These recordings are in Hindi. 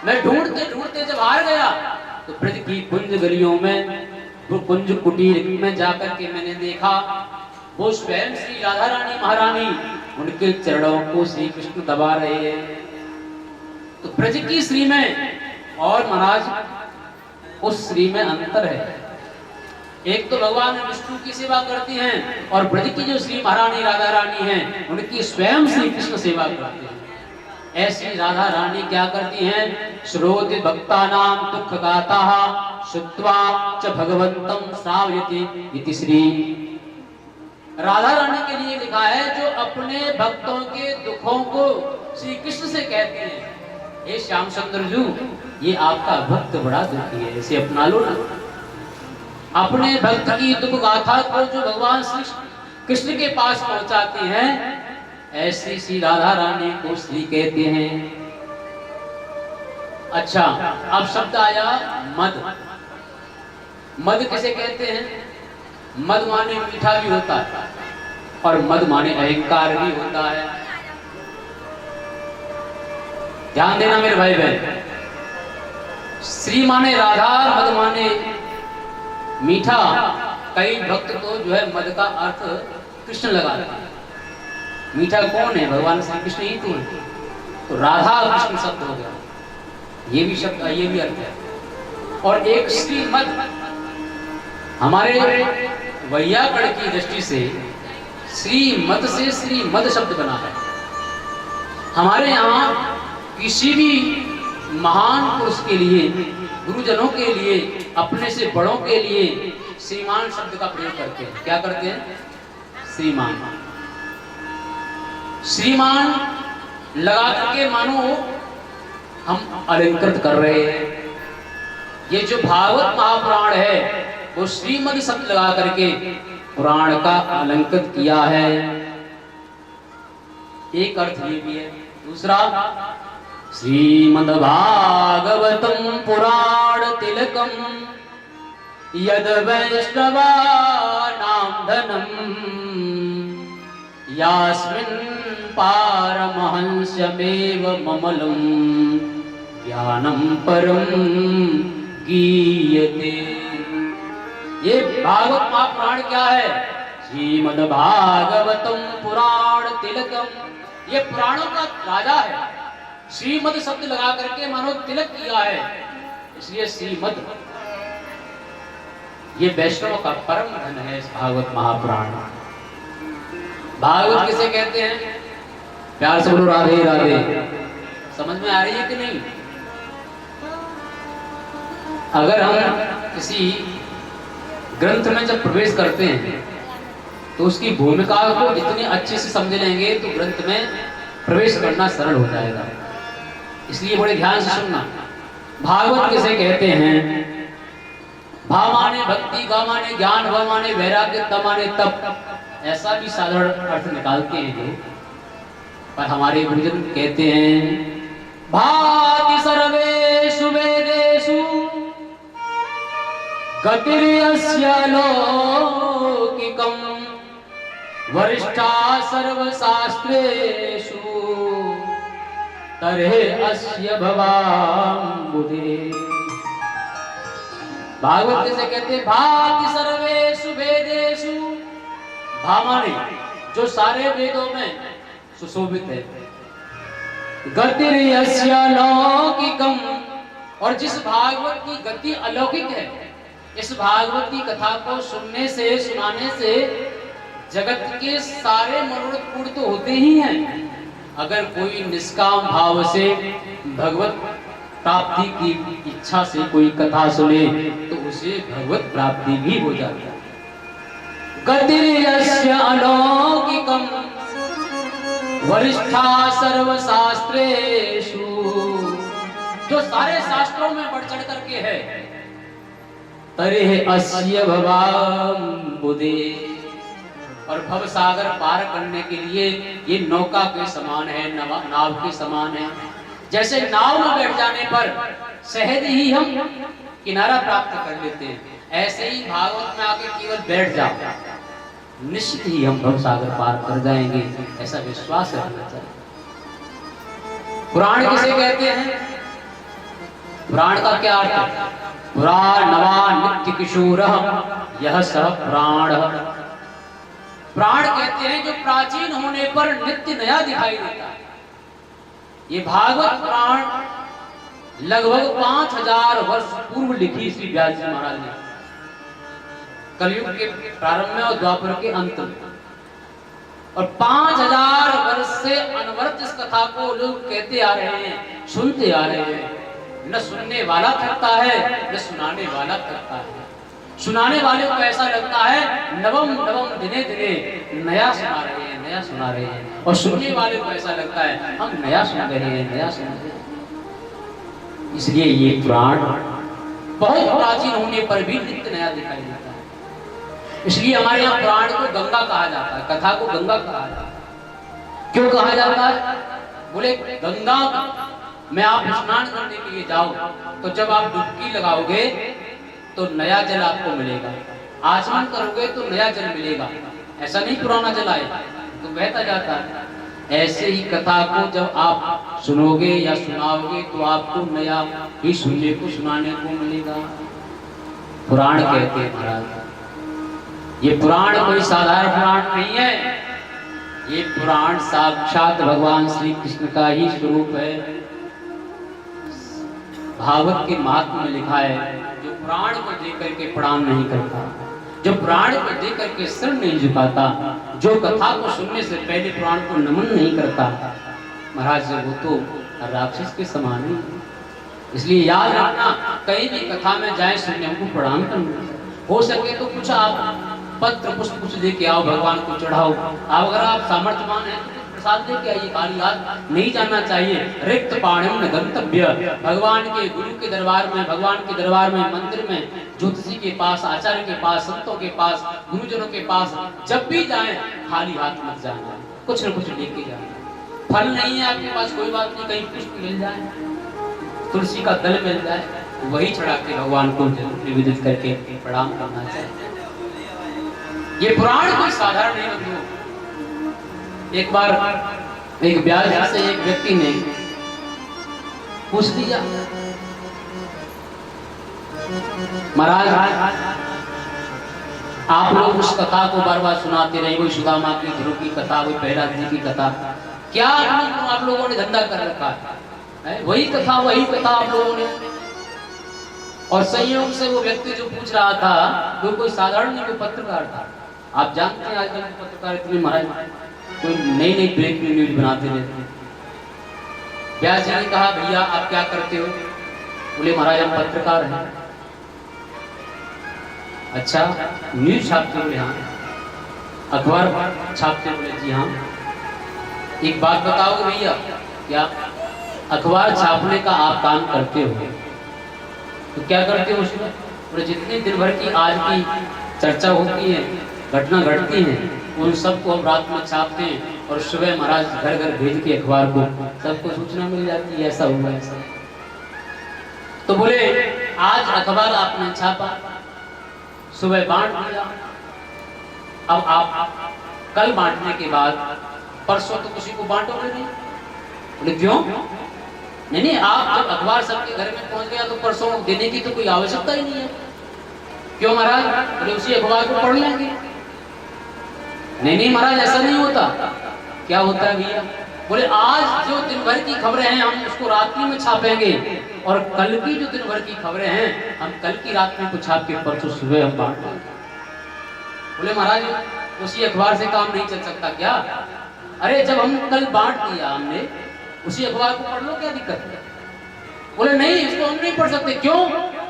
मैं ढूंढते ढूंढते जब हार गया तो ब्रज की कुंज गलियों में, वो कुंज कुटीर में जाकर के मैंने देखा वो स्वयं श्री राधा रानी महारानी उनके चरणों को श्री कृष्ण दबा रहे हैं। तो ब्रज की श्री में और महाराज उस श्री में अंतर है। एक तो भगवान विष्णु की सेवा करती हैं और ब्रज की जो श्री महारानी राधा रानी हैं उनकी स्वयं श्री कृष्ण सेवा करते हैं। ऐसी राधा रानी क्या करती हैं? श्रोति भक्तानां दुख गाता शुद्ध्वा च भगवंतं श्रावयति इति श्री। राधा रानी के लिए लिखा है जो अपने भक्तों के दुखों को श्री कृष्ण से कहते हैं, हे श्याम सुंदर जी, ये आपका भक्त बड़ा दुखी है, इसे अपना लो ना। अपने भक्त की दुख गाथा को जो भगवान श्री कृष्ण के पास पहुंचाती हैं, ऐसी श्री राधा रानी को श्री कहते हैं। अच्छा, अब शब्द आया मद। मद किसे कहते हैं? मद माने मीठा भी होता है और मद माने अहंकार भी होता है। ध्यान देना मेरे भाई बहन, श्री माने राधा, मद माने मीठा। कई भक्त तो जो है मद का अर्थ कृष्ण लगाते हैं। मीठा कौन है? भगवान श्री कृष्ण ही तो है। तो राधा कृष्ण शब्द हो गया, ये भी शब्द, ये भी अर्थ है। और एक श्रीमद, हमारे वैयाकरण की दृष्टि से श्रीमद से श्रीमद शब्द बना है। हमारे यहाँ किसी भी महान पुरुष के लिए, गुरुजनों के लिए, अपने से बड़ों के लिए श्रीमान शब्द का प्रयोग करते हैं। क्या करते हैं? श्रीमान। श्रीमान लगा करके मानो हम अलंकृत कर रहे हैं। ये जो भागवत महापुराण है वो श्रीमद शब्द लगा करके पुराण का अलंकृत किया है। एक अर्थ ये भी है। दूसरा, श्रीमद् भागवतम पुराण तिलकम यद वैष्णवानां धनम यास्मिन् पारमहंस्यमेव ममलं ज्ञानं परं गीयते। ये भागवत महापुराण क्या है? श्रीमद् भागवतम पुराण तिलकम, ये पुराणों का राजा है। श्रीमद शब्द लगा करके मानो तिलक किया है, इसलिए श्रीमद। ये वैष्णव का परम धन है इस भागवत महापुराण। भागवत किसे कहते हैं? प्यार से बोलो राधे राधे। समझ में आ रही है कि नहीं? अगर हम किसी ग्रंथ में जब प्रवेश करते हैं तो उसकी भूमिका को इतने अच्छे से समझ लेंगे तो ग्रंथ में प्रवेश करना सरल हो जाएगा। इसलिए बड़े ध्यान से सुनना। भागवत किसे कहते हैं? भा माने भक्ति, गा माने ज्ञान, व माने वैराग्य, त माने तप। ऐसा भी साधारण अर्थ निकालते हैं जो, पर हमारे गुरुजन कहते हैं भाति सर्वेषु वेदेषु गतिर्यस्य लौकिकम् वरिष्ठा सर्वशास्त्रेषु तर्हि अस्य भवाम्बुधे। भागवत किसे कहते हैं? भाति सर्वेषु वेदेषु। भा माने जो सारे वेदों में सुशोभित है। गतिर्यस्य लौकिकम, और जिस भागवत की गति अलौकिक है। इस भागवत की कथा को सुनने से, सुनाने से जगत के सारे मनोरथ पूर्ण तो होते ही हैं। अगर कोई निष्काम भाव से भगवत प्राप्ति की इच्छा से कोई कथा सुने तो उसे भगवत प्राप्ति भी हो जाती है। गतिर्यस्य अलौकिकम वरिष्ठा सर्वशास्त्रेषु, जो सारे शास्त्रों में बढ़ चढ़ करके है। तर्हि अस्य भवाम्बुधे, और भव सागर पार करने के लिए ये नौका के समान है, नाव के समान है। जैसे नाव में बैठ जाने पर सहज ही हम किनारा प्राप्त कर लेते हैं, ऐसे ही भागवत में आके केवल बैठ जाओ, निश्चित ही हम भव सागर पार कर जाएंगे, ऐसा विश्वास रखना चाहिए। पुराण किसे कहते हैं? पुराण का क्या अर्थ है? पुरा नवा नित्य किशोर यह सह प्राण। प्राण कहते हैं जो प्राचीन होने पर नित्य नया दिखाई देता है। ये भागवत पुराण लगभग 5000 वर्ष पूर्व लिखी श्री व्यास जी महाराज ने, कलयुग के प्रारंभ में और द्वापर के अंत में। और 5000 वर्ष से अनवरत इस कथा को लोग कहते आ रहे हैं, सुनते आ रहे हैं। न सुनने वाला थकता है, न सुनाने वाला थकता है। सुनाने वाले को ऐसा लगता है नवम नवम दिने दिने नया सुना रहे हैं, नया सुना रहे हैं। और सुनने वाले को ऐसा लगता है हम नया सुन रहे हैं, नया सुन रहे हैं। इसलिए ये पुराण बहुत प्राचीन होने पर भी नित्य नया दिखाई देता है। इसलिए हमारे यहाँ पुराण को गंगा कहा जाता है, कथा को गंगा कहा जाता है। क्यों कहा जाता है? बोले गंगा में आप स्नान करने के लिए जाओ तो जब आप डुबकी लगाओगे तो नया जल आपको मिलेगा, आचमन करोगे तो नया जल मिलेगा। ऐसा नहीं पुराना जल आए तो बहता जाता है। ऐसे ही कथा को जब आप सुनोगे या सुनाओगे तो आपको नया ही सुनने को सुनाने को मिलेगा। पुराण कहते हैं महाराज, ये पुराण कोई साधारण पुराण नहीं है। ये पुराण साक्षात भगवान श्री कृष्ण का ही स्वरूप है। भागवत के महात्मा में लिखा है जो पुराण को देख करके प्रणाम नहीं करता, जो पुराण को देख करके सिर नहीं झुकाता, जो कथा को सुनने से पहले पुराण को नमन नहीं करता, महाराज वो तो राक्षस के समान ही। इसलिए याद रखना, कहीं भी कथा में जाए सुनने हमको प्रणाम करना। हो सके तो कुछ आप पत्र पुष्प कुछ दे के आओ, भगवान को चढ़ाओ। अगर आप सामर्थ्यवान हैं तो प्रसाद दे के आइए, खाली हाथ नहीं जाना चाहिए। रिक्त पाणिम न गंतव्य। भगवान के गुरु के दरबार में, भगवान के दरबार में, मंदिर में, ज्योतिषी के पास, आचार्य के पास, संतों के पास, गुरुजनों के पास जब भी जाएं खाली हाथ मत जाना, कुछ न कुछ लेके जाना। फल नहीं है आपके पास कोई बात नहीं, कहीं पुष्प मिल जाए, तुलसी का दल मिल जाए, वही चढ़ा के भगवान को निवेदित करके प्रणाम करना चाहिए। ये पुराण कोई साधारण नहीं बंधु। एक बार एक व्यास जी से एक व्यक्ति ने पूछ लिया, महाराज आप लोग उस कथा को बार बार सुनाते रहे, वही सुदामा की ध्रुव की कथा, वही प्रहलाद जी की कथा, क्या आप लोगों ने धंधा कर रखा है? वही कथा आप लोगों ने। और संयोग से वो व्यक्ति जो पूछ रहा था वो कोई साधारण नहीं, कोई पत्रकार था। आप जानते हैं आजकल पत्रकार इतने महाराज कोई नई नई ब्रेकिंग न्यूज बनाते रहते हैं। व्यास जी ने कहा भैया आप क्या करते हो? बोले महाराज हम पत्रकार हैं। अच्छा न्यूज छापते हो? हाँ। अखबार छापते हो? बोले जी हाँ। एक बात बताओगे भैया, क्या अखबार छापने का आप काम करते हो तो क्या करते हो उसमें? बोले जितनी दिन भर की आज की चर्चा होती है, घटना घटती है, उन सबको हम रात में छापते हैं और सुबह महाराज घर घर भेज के अखबार को सबको सूचना मिल जाती है ऐसा हुआ ऐसा। तो बोले आज अखबार आपने छापा, सुबह बांट दिया, अब आप कल बांटने के बाद परसों तो किसी को बांटोगे नहीं। बोले क्यों? नहीं आप जब अखबार सबके घर में पहुंच गया तो परसों देने की तो कोई आवश्यकता ही नहीं है। क्यों महाराज? बोले उसी अखबार को पढ़ लेंगे। नहीं महाराज ऐसा नहीं होता। क्या होता है भैया? बोले आज जो दिन भर की खबरें हैं हम उसको रात्रि में छापेंगे और कल की जो दिन भर की खबरें हैं हम कल की रात में को छाप के परसों सुबह हम बांट देंगे। बोले महाराज उसी अखबार से काम नहीं चल सकता क्या? अरे जब हम कल बांट दिया हमने, उसी अखबार को पढ़ लो, क्या दिक्कत है? बोले नहीं इसको हम नहीं पढ़ सकते। क्यों?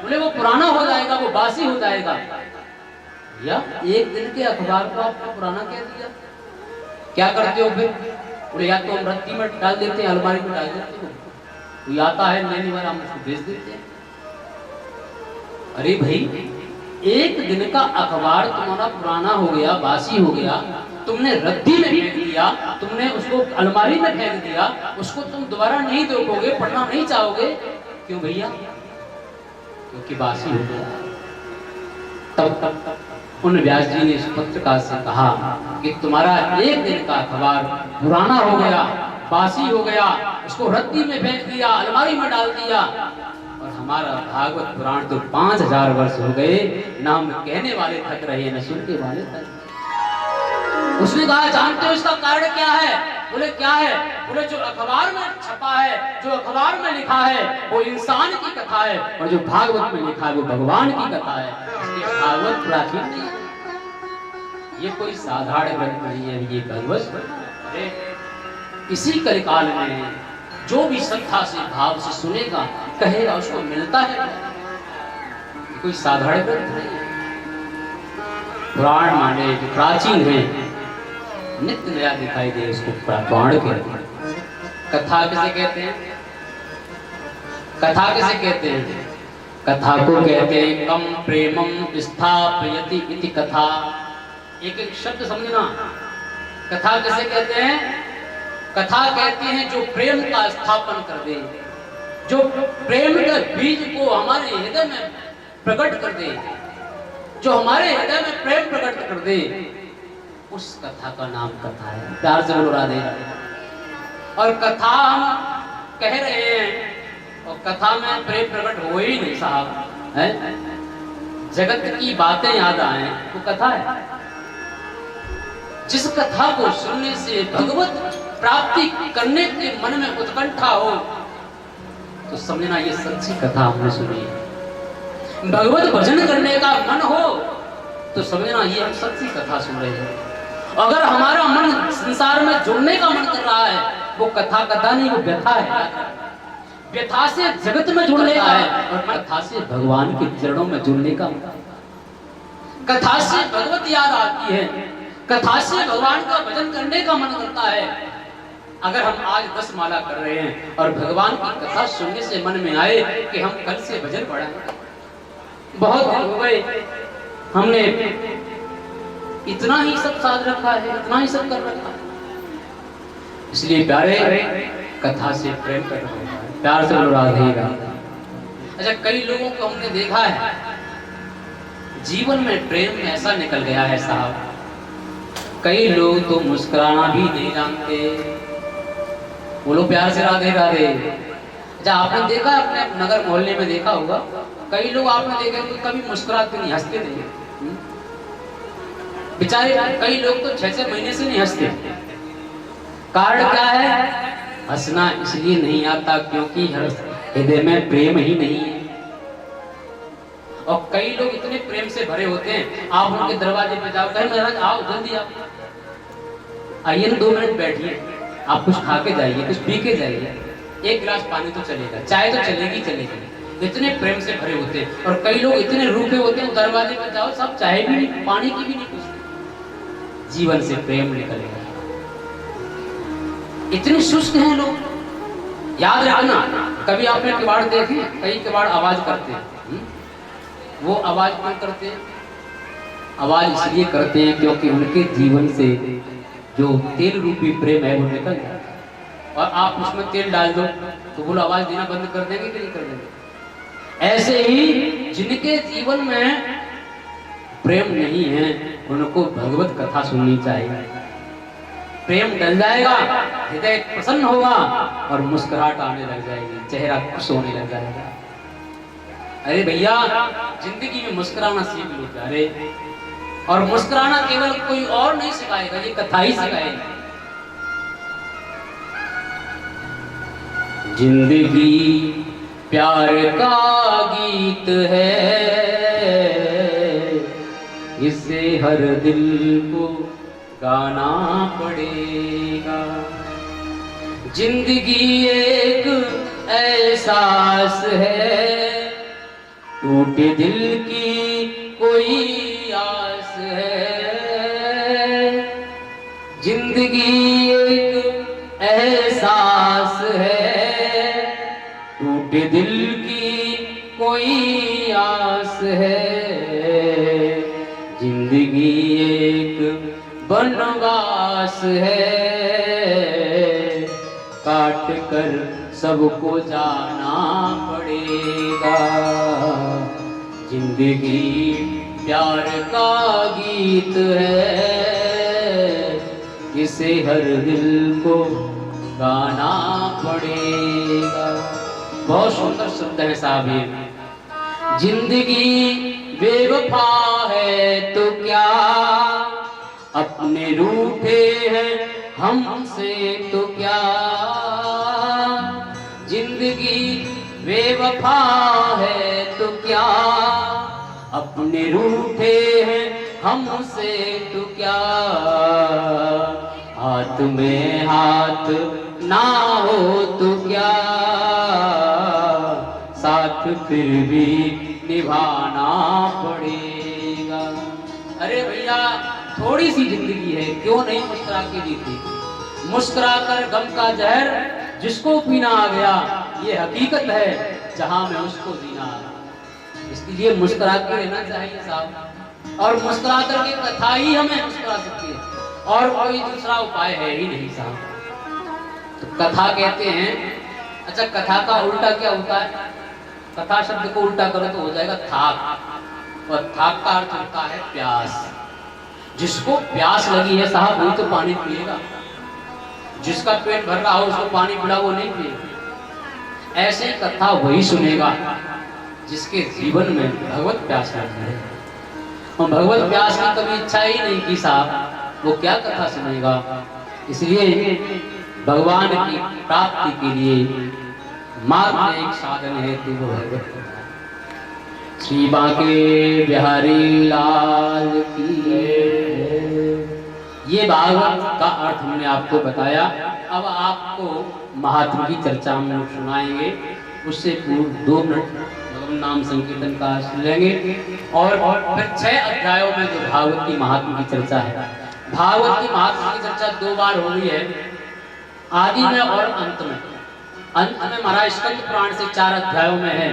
बोले वो पुराना हो जाएगा, वो बासी हो जाएगा। या एक दिन के अखबार को आपको पुराना कह दिया, क्या करते हो फिर? बोले या तो हम रत्ती में डाल देते हैं, अलमारी में डाल देते हैं, कोई आता है लेने वाला हम उसको भेज देते हैं। अरे भाई एक दिन का अखबार तुम्हारा पुराना हो गया, बासी हो गया, तुमने रद्दी में फेंक दिया, तुमने उसको अलमारी में फेंक दिया, उसको तुम दोबारा नहीं देखोगे, पढ़ना नहीं चाहोगे। क्यों भैया? क्योंकि बासी हो गया। तब उन व्यास जी ने इस पत्रकार से कहा कि तुम्हारा एक दिन का अखबार पुराना हो गया, बासी हो गया, उसको रद्दी में फेंक दिया, अलमारी में डाल दिया, और हमारा भागवत पुराण तो 5000 वर्ष हो गए, ना हम कहने वाले थक रहे न सुनने वाले थक। उसने कहा जानते हो इसका कारण क्या है? बोले क्या है? बोले जो अखबार में छपा है, जो अखबार में लिखा है वो इंसान की कथा है, और जो भागवत में लिखा है वो भगवान की कथा है। इसलिए भागवत प्राचीन नहीं है, ये कोई साधारण ग्रंथ नहीं है, ये भगवत। इसी कलिकाल में जो भी श्रद्धा से भाव से सुनेगा कहेगा उसको मिलता है, कोई साधारण ग्रंथ नहीं है। पुराण माने जो प्राचीन है, नित्य नया दिखाई दे उसको पुराण कहते हैं। कथा किसे कहते हैं? कथा किसे कहते हैं? कथा को कहते हैं कम प्रेमम स्थापयति इति कथा। एक एक शब्द समझना। कथा किसे कहते हैं? कथा कहते हैं जो प्रेम का स्थापन कर दे, जो प्रेम के बीज को हमारे हृदय में प्रकट कर दे, जो हमारे हृदय में प्रेम प्रकट कर दे, उस कथा का नाम कथा है। प्यार से बोलो राधे। और कथा हम कह रहे हैं और कथा में प्रेम प्रकट हो ही नहीं साहब, है? जगत की बातें याद आए वो कथा है। जिस कथा को सुनने से भगवत प्राप्ति करने के मन में उत्कंठा हो तो समझना ये सच्ची कथा हमने सुनी है। भगवत भजन करने का मन हो तो समझना ये हम सच्ची कथा सुन रहे हैं। अगर हमारा मन संसार में जुड़ने का मन कर रहा है वो कथा नहीं, वो व्यथा है। व्यथा से जगत में जुड़ने का है और कथा से भगवान के चरणों में जुड़ने का। कथा से भगवत याद आती है, कथा से भगवान का भजन करने का मन करता है। अगर हम आज 10 माला कर रहे हैं और भगवान की कथा सुनने से मन में आए कि हम कल से भजन पढ़ेंगे, बहुत दिन हो गए हमने इतना ही सब साध रखा है, इतना ही सब कर रखा है। इसलिए प्यारे कथा से प्रेम कर रहे हैं, प्यार से बोलो राधे राधे। अच्छा, कई लोगों को हमने देखा है जीवन में प्रेम ऐसा निकल गया है साहब, कई लोग तो मुस्कुराना भी नहीं जानते। बोलो प्यार से राधे राधे। अच्छा, आपने देखा अपने नगर मोहल्ले में देखा होगा, कई लोग आपने देखे तो कभी मुस्कुराते नहीं, हंसते नहीं। बेचारे कई लोग तो 6-6 महीने से नहीं हंसते। कारण क्या है? हंसना इसलिए नहीं आता क्योंकि हृदय में प्रेम ही नहीं है। और कई लोग इतने प्रेम से भरे होते हैं, आप उनके दरवाजे पे जाओ, कहें महाराज आओ जल्दी आओ, आइए ना 2 मिनट बैठिए, आप कुछ खा के जाइए, कुछ पी के जाइए, 1 गिलास पानी तो चलेगा, चाय तो चलेगी चलेगी। इतने प्रेम से भरे होते हैं। और कई लोग इतने रूखे होते हैं, दरवाजे पे जाओ सब चाय भी नहीं, पानी की भी नहीं पूछते। जीवन से प्रेम निकलेगा। इतने शुष्क हैं लोग। याद रखना, कभी आपने किवाड़ देखे? कई किवाड़ आवाज करते हैं। वो आवाज क्यों करते हैं? आवाज इसलिए करते हैं क्योंकि उनके जीवन से जो तेल रूपी प्रेम है वो निकल जाता है। और आप उसमें तेल डाल दो तो वो आवाज देना बंद कर देंगे कि नहीं कर देंगे? ऐसे ही जिनके जीवन में प्रेम नहीं है उनको भगवत कथा सुननी चाहिए। प्रेम डल जाएगा, हृदय प्रसन्न होगा और मुस्कुराहट आने लग जाएगी, चेहरा खुश होने लग जाएगा। अरे भैया, जिंदगी में मुस्कुराना सीख लो प्यारे। और मुस्कुराना केवल कोई और नहीं सिखाएगा, ये कथा ही सिखाएगी। जिंदगी प्यार का गीत है, इसे हर दिल को गाना पड़ेगा। जिंदगी एक एहसास है, टूटे दिल की कोई आस है। जिंदगी एक एहसास है, टूटे दिल की कोई आस है। जिंदगी एक बनवास है, काट कर सबको जाना पड़ेगा। जिंदगी प्यार का गीत है, इसे हर दिल को गाना पड़ेगा। बहुत सुंदर शब्द है साहब ये। जिंदगी बेवफा है तो क्या, अपने रूठे हैं हमसे तो क्या। जिंदगी बेवफा है तो क्या, अपने रूठे हैं हमसे तो क्या। हाथ में हाथ ना हो तो क्या, साथ फिर भी निभाना पड़ेगा। अरे भैया थोड़ी सी जिंदगी है, क्यों नहीं मुस्कुरा के जीते। मुस्कुरा कर गम का जहर जिसको पीना आ गया, ये हकीकत है जहां में उसको जीना आ गया। इसलिए मुस्कुरा के रहना चाहिए साहब, और मुस्कुरा करके कथा ही हमें मुस्कुरा सकती है, और कोई दूसरा उपाय है ही नहीं साहब। तो कथा कहते हैं, अच्छा कथा का उल्टा क्या होता है? कथा शब्द को उल्टा करो तो हो जाएगा थाक, और थाक का अर्थ होता है प्यास। जिसको प्यास लगी है साहब वही तो पानी पिएगा, जिसका पेट भर रहा हो उसको पानी पिला वो नहीं पिएगा। ऐसे ही कथा वही सुनेगा जिसके जीवन में भगवत प्यास लगी है। और भगवत प्यास की कभी इच्छा ही नहीं की साहब, वो क्या कथा सुनेगा। इसलिए भगवान की प्राप्ति के लिए मात्र एक साधन है कि वो भगवत। श्री बांके बिहारी लाल की। ये भागवत का अर्थ हमने आपको बताया। अब आपको महात्मा की चर्चा हम सुनाएंगे, उससे पूर्व 2 मिनट नाम संकीर्तन का सुन लेंगे, और फिर 6 अध्यायों में जो भागवत की महात्मा की चर्चा है। भागवत की महात्मा की चर्चा 2 बार हो गई है, आदि में और अंत में। अंत में महाराज स्कंद पुराण से 4 अध्यायों में है,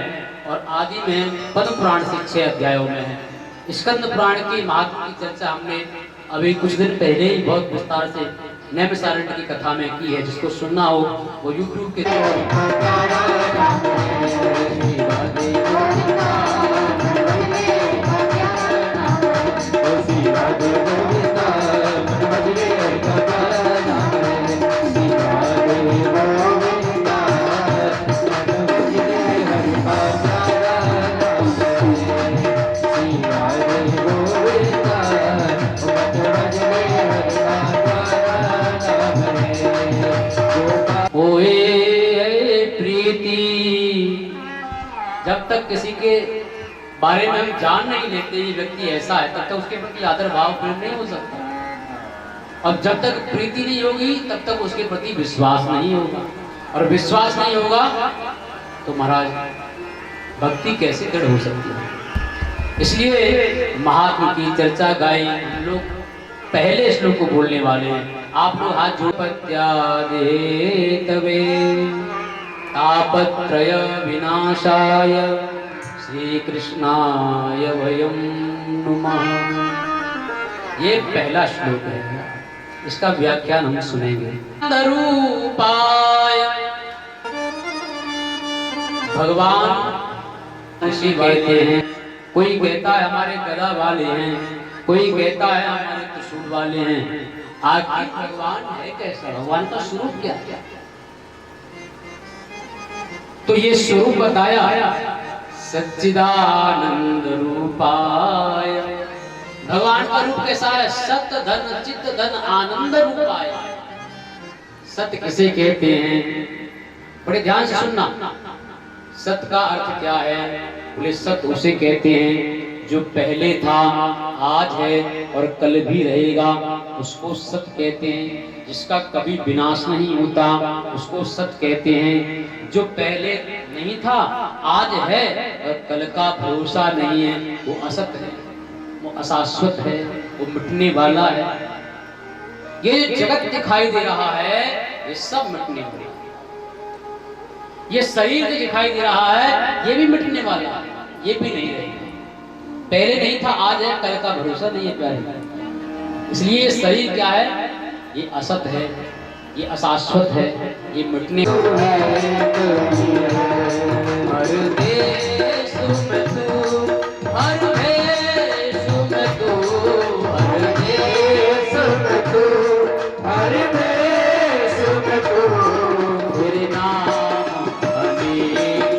और आदि में पद्म पुराण से 6 अध्यायों में है। स्कंद पुराण की महात्मा की चर्चा हमने अभी कुछ दिन पहले ही बहुत विस्तार से नैमिषारण्य की कथा में की है। जिसको सुनना हो वो यूट्यूब के जब तक किसी के बारे में हम जान नहीं लेते ये व्यक्ति ऐसा है, तब तक उसके प्रति आदर भाव प्रेम नहीं हो सकता। और जब तक प्रीति नहीं होगी तब तक उसके प्रति विश्वास नहीं होगा, और विश्वास नहीं होगा तो महाराज भक्ति कैसे दृढ़ हो सकती है। इसलिए महात्मा की चर्चा गाई। हम लोग पहले श्लोक को बोलने वाले हैं। आप लोग हाथ जोड़ पत्यादे तवे तापत्रय विनाशाय श्री कृष्णाय वयं नुमः। ये पहला श्लोक है, इसका व्याख्यान हम सुनेंगे। रूपाय भगवान ऋषि कहते हैं, कोई कहता है हमारे गदा वाले हैं, कोई कहता है हमारे त्रिशूल वाले हैं। आखिर भगवान है कैसा, भगवान का स्वरूप क्या है? तो ये स्वरूप बताया सच्चिदानंद रूपाय। भगवान का रूप कैसा है? सत्य धन चित्त धन आनंद रूपाय। सत्य किसे कहते हैं? बड़े ध्यान से सुनना। सत्य का अर्थ क्या है? बोले सत्य उसे कहते हैं जो पहले था, आज है और कल भी रहेगा, उसको सत्य कहते हैं। जिसका कभी विनाश नहीं होता उसको सत्य कहते हैं। जो पहले नहीं था, आज है और कल का भरोसा नहीं है, वो असत है, वो अशाश्वत है, वो मिटने वाला है। ये जगत दिखाई दे रहा है ये सब मिटने वाला है। ये शरीर जो दिखाई दे रहा है ये भी मिटने वाला है, ये भी नहीं रहेगा। पहले नहीं था, आज है, कल का भरोसा नहीं है प्यारे। इसलिए ये शरीर क्या है? ये असत है, ये अशाश्वत है, ये मिटने हर देश में तू, हर भेष में तू, हर देश में तू, हर भेष में तू, तेरे नाम अनेक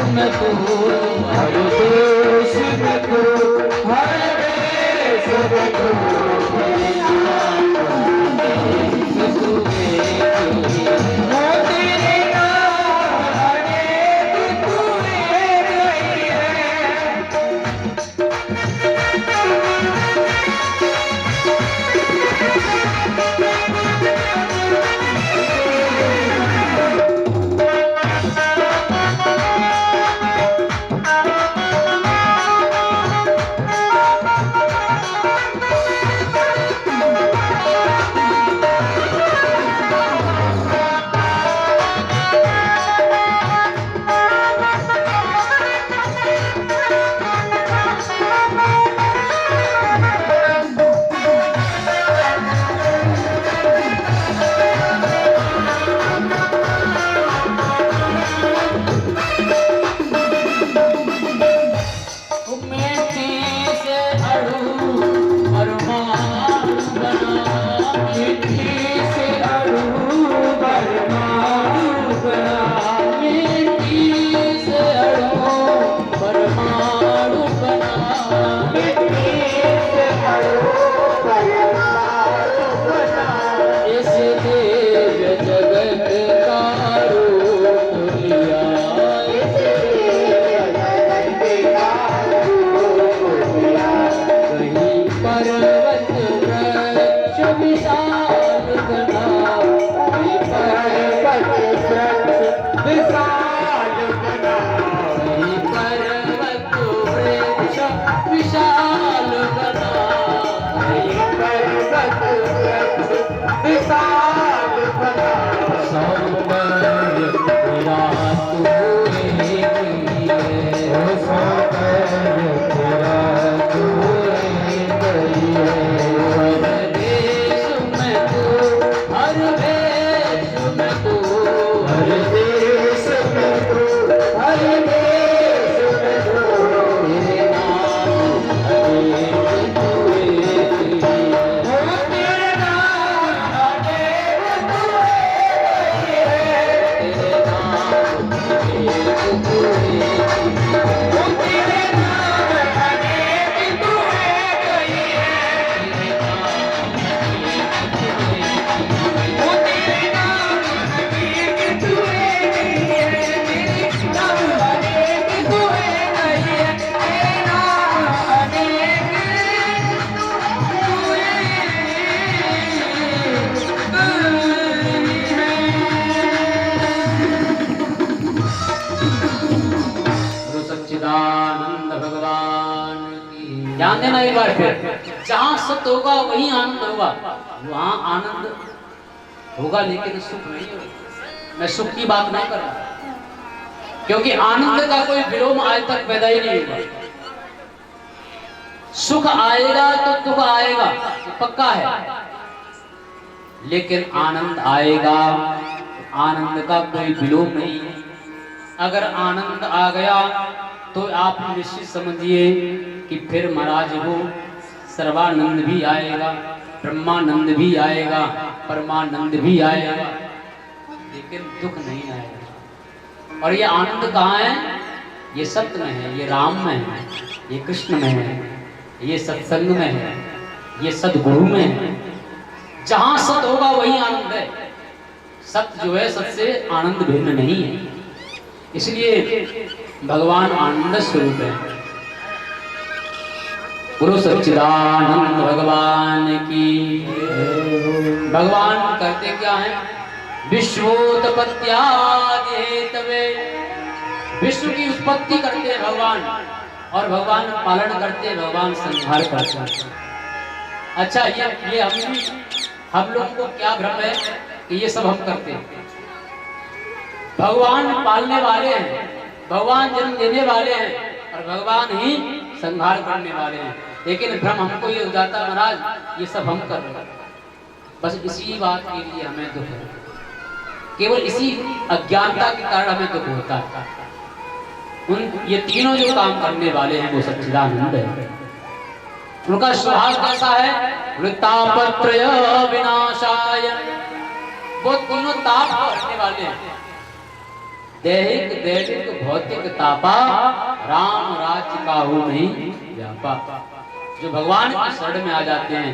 में तू, हर देश में तू, हर देश में तू, ध्यान देना एक बार फिर, जहां सत्य होगा वहीं आनंद होगा। वहां आनंद होगा लेकिन सुख नहीं होगा। मैं सुख की बात नहीं कर रहा, क्योंकि आनंद का कोई विलोम आज तक पैदा ही नहीं हुआ। सुख आएगा तो दुख आएगा, पक्का है, लेकिन आनंद आएगा, आनंद का कोई विलोम नहीं है। अगर आनंद आ गया तो आप निश्चित समझिए कि फिर महाराज वो सर्वानंद भी आएगा, ब्रह्मानंद भी आएगा, परमानंद भी आएगा, लेकिन दुख नहीं आएगा। और ये आनंद कहाँ है? ये सत्य में है, ये राम में है, ये कृष्ण में है, ये सत्संग में है, ये सद्गुरु में है। जहां सत्य होगा वही आनंद है। सत्य जो है सत्य से आनंद भिन्न नहीं है। इसलिए भगवान आनंद स्वरूप है। गुरु सच्चिदानंद भगवान की। भगवान करते क्या है? विश्वोत्पत्त्यादि हेतवे, विश्व की उत्पत्ति करते हैं भगवान, और भगवान पालन करते हैं, भगवान संहार करते हैं। अच्छा, ये हम लोग को क्या भ्रम है कि ये सब हम करते हैं। भगवान पालने वाले हैं, भगवान जन्म देने वाले हैं, और भगवान ही संहार करने वाले हैं। लेकिन भ्रम हमको ये हो जाता है, महाराज ये सब हम कर रहे हैं। बस इसी बात के लिए हमें दुख है, केवल इसी अज्ञानता के कारण हमें दुख होता है। ये तीनों जो काम करने वाले हैं वो सच्चिदानंद है। उनका स्वभाव कैसा है? तापत्रय विनाशाय, वो तीनों ताप को हटने वाले हैं। दैहिक दैविक भौतिक तापा, राम राज्य काहू नहीं व्यापा। जो भगवान की शरण में आ जाते हैं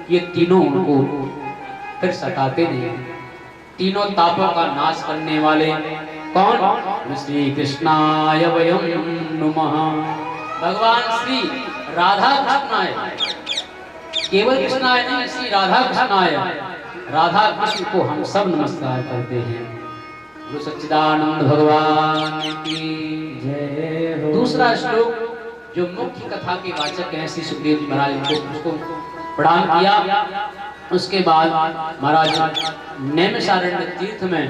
ये तीनों उनको फिर सताते नहीं। तीनों तापों का नाश करने वाले कौन? श्री कृष्णाय वयं नमः। भगवान श्री राधा कृष्णाय, केवल कृष्णाय नहीं, श्री राधा कृष्णाय, राधा कृष्ण को हम सब नमस्कार करते हैं। गुरु सच्चिदानंद भगवान की जय हो। दूसरा श्लोक जो मुख्य कथा के वाचक हैं श्री सुखदेव जी महाराज को, उसको प्रणाम किया। उसके बाद महाराज नैमिषारण्य तीर्थ में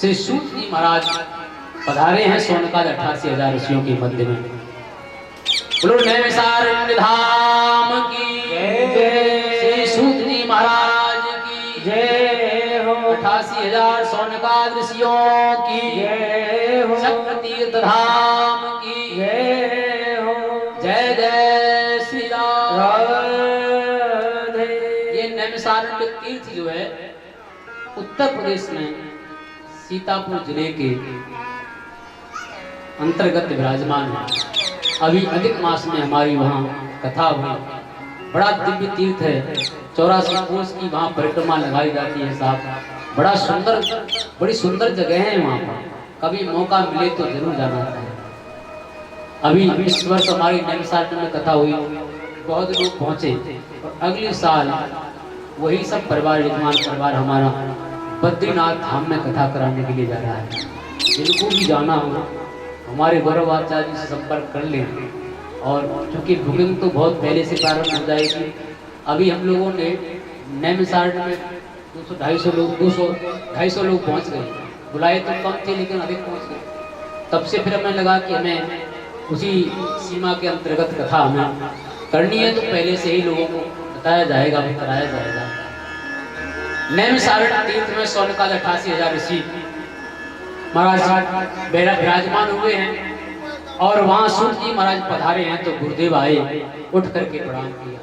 श्री सूत जी महाराज पधारे हैं सोनकाद 88,000 ऋषियों के मध्य में। बोलो नैमिषारण्य धाम की जय, श्री सूत जी महाराज की जय हो। 88,000 सोनकाद ऋषियों की जय हो। चक्र तीर्थ धाम की जय हो। जय जय श्री राधे। ये नैमिषारण्य तीर्थ जो है उत्तर प्रदेश में सीतापुर जिले के अंतर्गत विराजमान है। अभी अधिक मास में हमारी वहाँ कथा हुई। बड़ा दिव्य तीर्थ है। 84 कोस की वहाँ परिक्रमा लगाई जाती है साहब। बड़ा सुंदर, बड़ी सुंदर जगह है वहाँ पर। कभी मौका मिले तो जरूर जाना चाहिए। अभी इस वर्ष हमारी नैमिषारण्य में कथा हुई, बहुत लोग पहुँचे। और अगले साल वही सब परिवार, यजमान परिवार हमारा बद्रीनाथ धाम में कथा कराने के लिए जा रहा है। जिनको भी जाना हो हमारे गौरवाचार्य से संपर्क कर लें। और चूंकि बुकिंग तो बहुत पहले से प्रारंभ हो जाएगी। अभी हम लोगों ने नैमिषारण्य में 200-250 लोग पहुंच गए। बुलाए तो कम थे लेकिन अधिक पहुंच गए। तब से फिर हमें लगा कि हमें उसी सीमा के अंतर्गत कथा हमें करनी है, तो पहले से ही लोगों को बताया जाएगा, कराया जाएगा। नैमिषारण्य तीर्थ में सोनकाद 88,000 ऋषि महाराज विराजमान हुए हैं। और वहाँ सूत जी महाराज पधारे हैं तो गुरुदेव आए, उठ करके प्रणाम किया।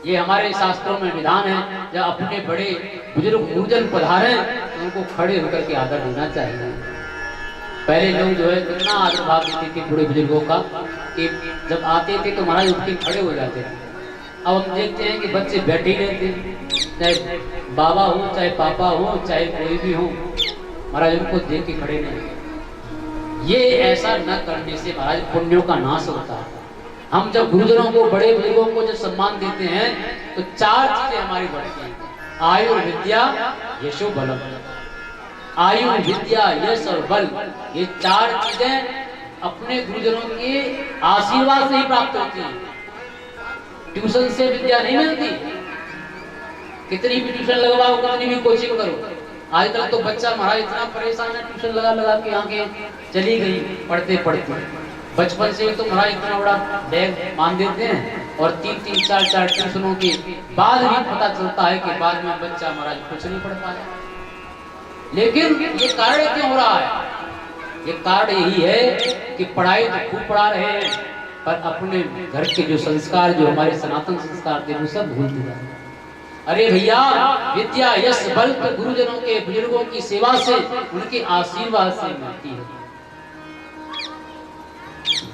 ये हमारे शास्त्रों में विधान है, जब अपने बड़े बुजुर्ग गुरुजन पधारे तो उनको खड़े होकर के आदर देना चाहिए। पहले लोग जो है कितना आदर भाव देते थे बड़े बुजुर्गों का, कि जब आते थे तो महाराज उठ के खड़े हो जाते थे। अब हम देखते हैं कि बच्चे बैठे ही रहते, चाहे बाबा हो, चाहे पापा हो, चाहे कोई भी हो, महाराज उनको देख के खड़े नहीं। ये ऐसा न करने से महाराज पुण्यों का नाश होता है। हम जब गुरुजनों को, बड़े बुजुर्गों को जब सम्मान देते हैं तो 4 चीजें हमारी बढ़ती हैं। आयु विद्या यशो बलम। आयु विद्या यश और बल, ये 4 चीजें अपने गुरुजनों के आशीर्वाद से ही प्राप्त होती हैं। ट्यूशन से विद्या नहीं मिलती। कितनी भी ट्यूशन लगवाओ, कितनी भी कोचिंग करो, आजकल तो बच्चा महाराज इतना परेशान है, ट्यूशन लगा लगा के आंखें चली गई पढ़ते पढ़ते। बचपन से तो महाराज इतना बड़ा बैग मान देते हैं और 3-3, 4-4 ट्यूशनों के बाद भी पता चलता है कि बाद में बच्चा महाराज कुछ नहीं पढ़ पाया। लेकिन ये कारण क्यों हो रहा है? ये कारण यही है कि पढ़ाई तो खूब पढ़ा रहे हैं, पर अपने घर के जो संस्कार, जो हमारे सनातन संस्कार थे, वो सब भूलते जा रहे हैं। अरे भैया, विद्या यश बल तो गुरुजनों के, बुजुर्गों की सेवा से, उनके आशीर्वाद से मिलती है।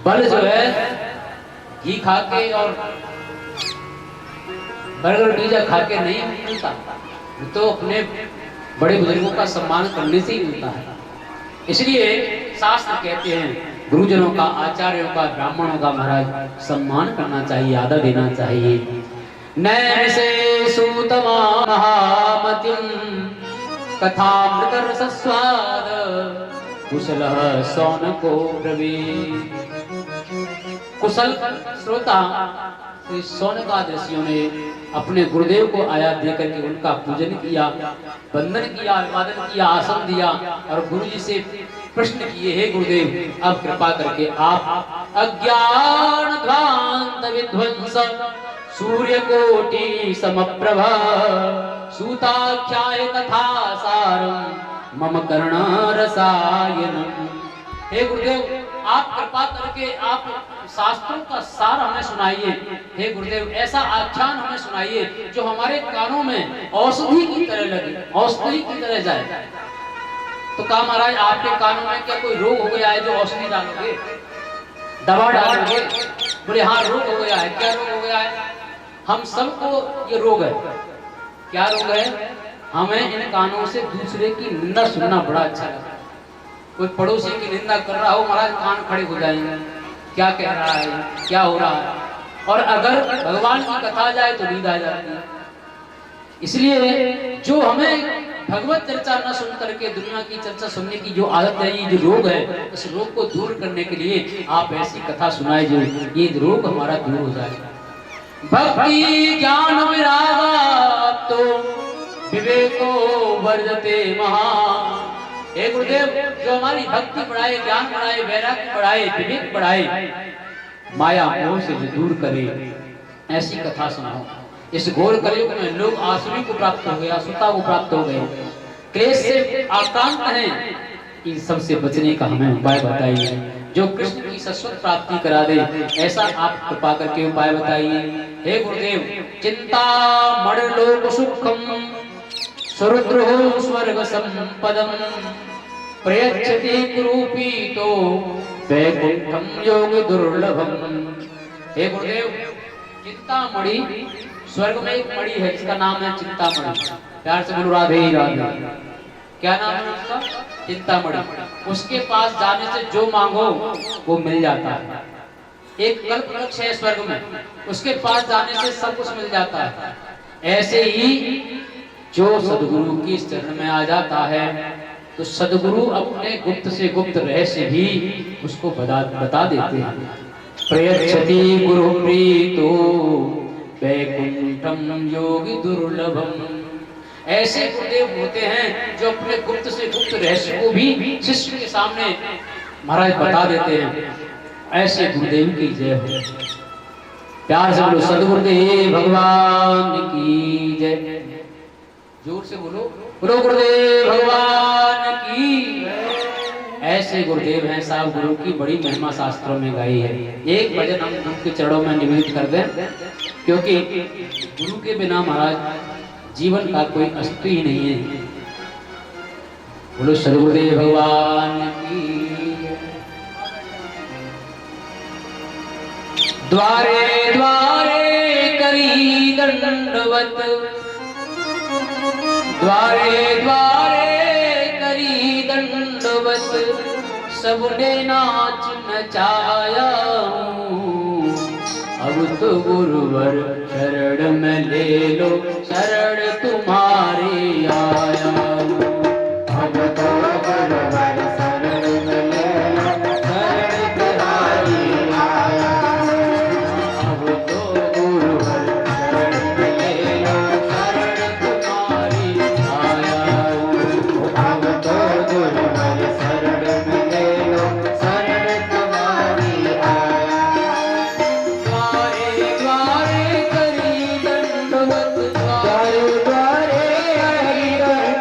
बल जो है घी खा के और बर्गर पिज्जा खा के नहीं मिलता, तो अपने बड़े बुजुर्गों का सम्मान करने से ही मिलता है। इसलिए शास्त्र कहते हैं गुरुजनों का, आचार्यों का, ब्राह्मणों का महाराज सम्मान करना चाहिए, आदर देना चाहिए। नैसे सूतमा महामतिम कथामृत रसस्वाद कुशलः सौनको ब्रवीत। कुशल श्रोता श्री सौनकाद ऋषियों ने अपने गुरुदेव को आया देकर के उनका पूजन किया, वंदन किया, अभिवादन किया, आसन दिया और गुरु जी से प्रश्न किए, हे गुरुदेव अब कृपा करके आप अज्ञान ध्वांत विध्वंस सूर्य कोटि समप्रभा सूताख्याय तथा सारम मम कर्ण रसायनम। हे गुरुदेव आप कृपा करके आप शास्त्रों का सार हमें सुनाइए। हे गुरुदेव ऐसा आख्यान हमें सुनाइए जो हमारे कानों में औषधि की तरह लगे, औषधि की तरह जाए। तो कहा महाराज आपके कानों में क्या कोई रोग हो गया है जो औषधि डालोगे, दवा डालोगे? बोले हाँ रोग हो गया है। क्या रोग हो गया है? हम सबको ये रोग है। क्या रोग है? हमें इन कानों से दूसरे की निंदा सुनना बड़ा अच्छा लगता है। कोई पड़ोसी की निंदा कर रहा हो, महाराज कान खड़े हो जाएंगे, क्या कह रहा है, क्या हो रहा है। और अगर भगवान की कथा जाए तो नींद आ जाती है। इसलिए जो हमें भगवत चर्चा न सुन करके दुनिया की चर्चा सुनने की जो आदत है, ये जो रोग है, इस रोग को दूर करने के लिए आप ऐसी कथा सुनाए जो ये रोग हमारा दूर हो जाए। भक्ति ज्ञान विराग तो विवेको वर्जते महा। हे गुरुदेव, जो हमारी भक्ति बढ़ाए, ज्ञान बढ़ाए, वैराग्य बढ़ाए, विवेक बढ़ाए, माया मोह से दूर करे, ऐसी कथा सुनाओ। इस घोर कलयुग में लोग आसुरी को प्राप्त हो गए, असुरता को प्राप्त हो गए, क्लेश से आक्रांत हैं। इन सब से बचने का हमें उपाय बताइए, जो कृष्ण की शाश्वत प्राप्ति करा दे, ऐसा आप कृपा करके उपाय बताइए। हे गुरुदेव, चिंता मण लोक सुखम सुरुद्रो स्वर्ग संपदम प्रयच्छति कुरूपीतो वैकुंठम योग दुर्लभम। हे गुरुदेव, चिंतामणि, स्वर्ग में एक मणि है जिसका नाम है चिंतामणि। प्यार से बोलो राधे राधे। क्या नाम है उसका? चिंतामणि। उसके पास जाने से जो मांगो वो मिल जाता है। एक कल्प वृक्ष है स्वर्ग में, उसके पास जाने से सब कुछ मिल जाता है। ऐसे ही जो सदगुरु की शरण में आ जाता है तो सदगुरु अपने गुप्त से गुप्त रहस्य भी उसको बता देते हैं। प्रयच्छति गुरु प्रीतो वैकुंठम योगी दुर्लभम। ऐसे गुरुदेव होते हैं जो अपने गुप्त से गुप्त रहस्य को भी शिष्य के सामने महाराज बता देते हैं। ऐसे गुरुदेव की जय हो। प्यार से बोलो सदगुरुदेव भगवान की जय। जोर से बोलो, बोलो गुरुदेव भगवान की। ऐसे गुरुदेव हैं साहब, गुरु की बड़ी महिमा शास्त्रों में गाई है। एक भजन हम गुरु के चरणों में निवेदित कर दें, क्योंकि गुरु के बिना महाराज जीवन का कोई अस्तित्व ही नहीं है। बोलो सदगुरुदेव भगवान की। द्वारे द्वारे करी दंडवत, द्वारे द्वारे करी दंडवत, सबने नाच नचाया हूँ। अब तो गुरुवर शरण में ले लो, शरण तुम्हारे आया हूँ। अब तो गुरुवर शरण में ले लो, शरण तुम्हारे आया हूँ। अब तो गुरुवर शरण में ले लो, शरण तुम्हारी आया हूँ। अब तो गुरुवर शरण में ले लो, शरण तुम्हारी आया हूँ। द्वारे द्वारे करी दंडवत, द्वारे द्वारे करी दंडवत,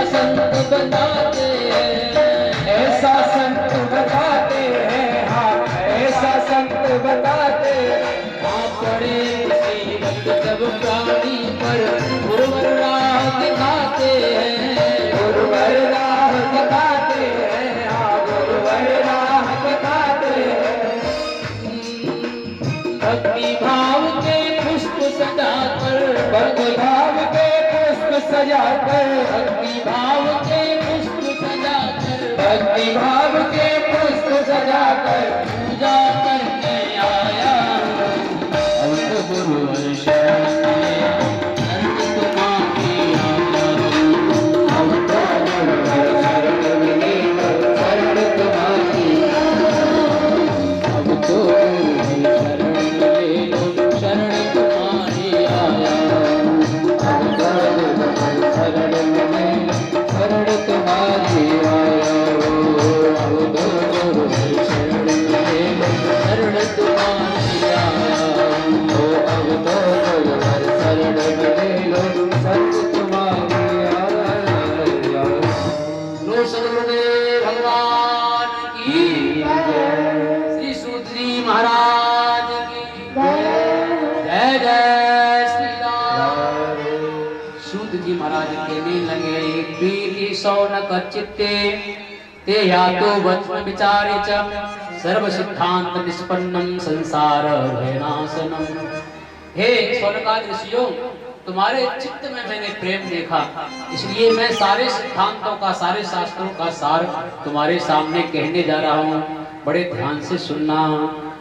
संत बताते हैं, ऐसा संत बताते हैं, हाँ ऐसा संत बताते हैं। हाँ पड़े मुसीबत जब प्राणी पर गुरुवर राह दिखाते हैं, गुरुवर राह दिखाते हैं, हाँ गुरुवर राह दिखाते हैं। भक्ति भाव के पुष्प सजाकर, भक्ति भाव के पुष्प सजाकर, भक्ति भाव के पुष्प सजाकर, भक्ति भाव के पुष्प सजाकर पूजा करने आया अब तो गुरुवर शरण तुम्हारी आज्ञा, हम तो गुरुवर शरण में शरण तुम्हारी। अब तो शरण ले लो, शरण तुम्हारी आया, हम तो गुरुवर शरण में शरण तुम्हारी आया। अब तो गुरुवर शरण ले लो, शरण तुम्हारी आया। ओ अब तो गुरुवर शरण में लो, सच तुम्हारी आया। लो सदगुरुदेव भगवान की, श्री सूत जी महाराज की जय जय श्री राम। सूत जी महाराज कहने लगे, प्रीति शौनक चित्ते ते यातो वचन विचारे च सर्व सिद्धांत निष्पन्नम संसार भयनाशनम। हे शौनकादि ऋषियों, तुम्हारे चित्त में मैंने प्रेम देखा, इसलिए मैं सारे सिद्धांतों का, सारे शास्त्रों का सार तुम्हारे सामने कहने जा रहा हूँ। बड़े ध्यान से सुनना,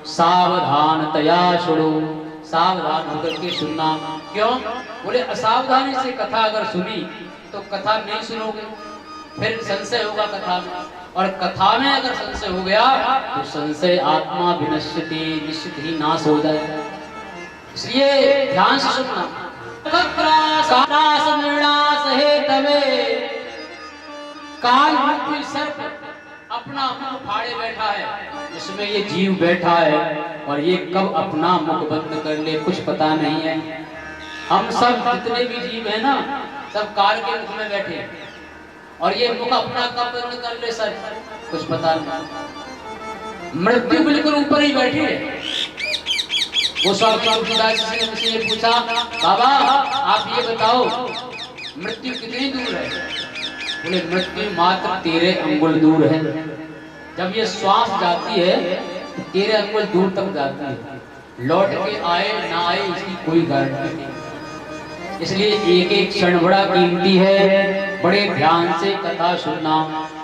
सावधानतया सुनो, सावधान होकर के सुनना। क्यों? बोले असावधानी से कथा अगर सुनी तो कथा नहीं सुनोगे, फिर संशय होगा कथा में, और कथा में अगर संशय हो गया तो संशय आत्मा विनश्यति, निश्चित ही नाश हो जाएगा। इसलिए ध्यान से सुनना। काल रूपी सर्प अपना मुख फाड़े बैठा है, इसमें ये जीव बैठा है, और ये कब अपना मुख बंद कर ले कुछ पता नहीं है। हम सब जितने भी जीव है ना, सब काल के मुख में बैठे हैं, और ये मुख अपना कब बंद कर ले सर कुछ पता नहीं। मृत्यु बिल्कुल ऊपर ही बैठी है। वो तुलसीदास जी ने मुझसे पूछा, बाबा आप ये बताओ मृत्यु कितनी दूर है? बोले मृत्यु मात्र 13 अंगुल दूर है। जब ये श्वास जाती है तो 13 अंगुल दूर तक जाती है, लौट के आए ना आए इसकी कोई गारंटी नहीं। इसलिए एक एक क्षण बड़ा कीमती है। बड़े ध्यान से कथा सुनना,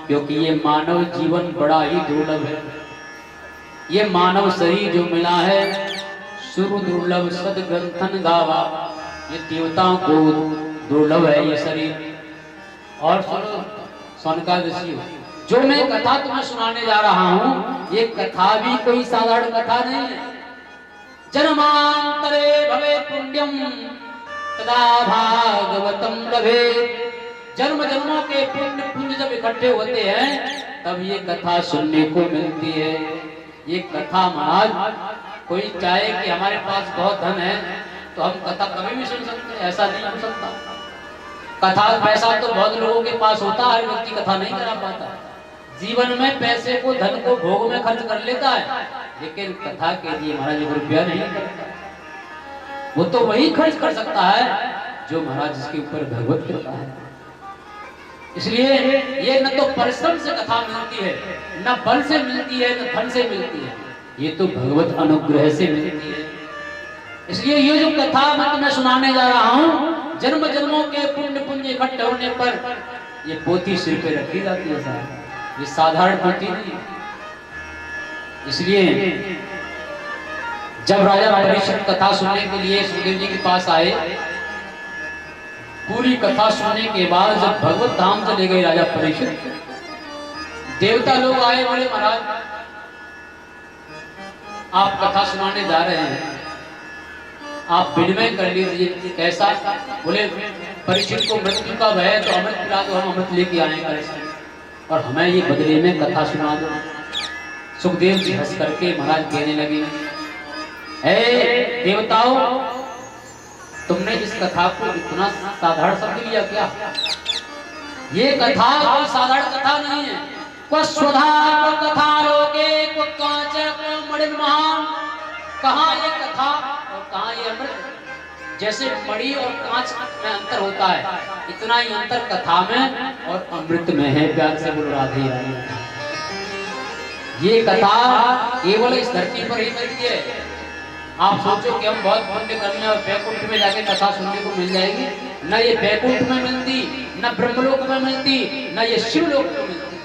क्योंकि ये मानव जीवन बड़ा ही दुर्लभ है। ये मानव शरीर जो मिला है, सुर दुर्लभ सद ग्रंथन गावा, ये देवताओं को दुर्लभ है ये शरीर। और सुनो शौनकादि, जो मैं कथा तुम्हें सुनाने जा रहा हूँ, ये कथा भी कोई साधारण कथा नहीं है। जन्मांतरे भवे पुण्यम तदा भागवतम लभे। जन्म जन्मों के पुण्य पुण्य जब इकट्ठे होते हैं तब ये कथा सुनने को मिलती है। ये कथा महाराज, कोई चाहे कि हमारे पास बहुत धन है तो हम कथा कभी भी सुन सकते हैं, ऐसा नहीं हो सकता। कथा पैसा तो बहुत लोगों के पास होता है, हर व्यक्ति कथा नहीं करा पाता। जीवन में पैसे को, धन को भोग में खर्च कर लेता है, लेकिन कथा के लिए महाराज रुपया नहीं करता। वो तो वही खर्च कर सकता है जो महाराज जिसके ऊपर भगवत कृपा है। इसलिए ये न तो परिश्रम से कथा मिलती है, न बल से मिलती है, न धन से मिलती है, ये तो भगवत अनुग्रह से मिलती है। इसलिए ये जो कथा मैं तुम्हें सुनाने जा रहा हूँ, जन्म जन्मों के पुण्य पुण्य इकट्ठे होने पर ये पोथी सिर पे रखी जाती है साहब, ये साधारण पोथी नहीं है। इसलिए जब राजा परीक्षित कथा सुनने के लिए सुखदेव जी के पास आए, पूरी कथा सुनने के बाद जब भगवत धाम चले गए राजा परीक्षित, देवता लोग आए, बोले महाराज आप कथा सुनाने जा रहे हैं, आप विनिमय कर लीजिए। कैसा? बोले परीक्षित को मृत्यु का भय है तो अमृत पिला दो, हम अमृत लेके आएंगे और हमें ये बदले में कथा सुना दो। सुखदेव जी हंस करके महाराज कहने लगे, हे देवताओं, तुमने इस कथा को इतना साधारण समझ लिया क्या? ये कथा कोई साधारण कथा नहीं है। को स्वधा को कथा लोके को कांच को मणिन महान। कहाँ ये कथा और कहाँ ये अमृत। जैसे मणि और कांच में अंतर होता है, इतना ही अंतर कथा में और अमृत में है। प्यार से बोलो राधे राधे। ये कथा केवल इस धरती पर ही मिलती है। आप सोचो कि हम बहुत पुण्य करने और वैकुंठ में जाके कथा सुनने को मिल जाएगी, न ये वैकुंठ में मिलती, न ब्रह्मलोक में मिलती, न ये शिवलोक में मिलती।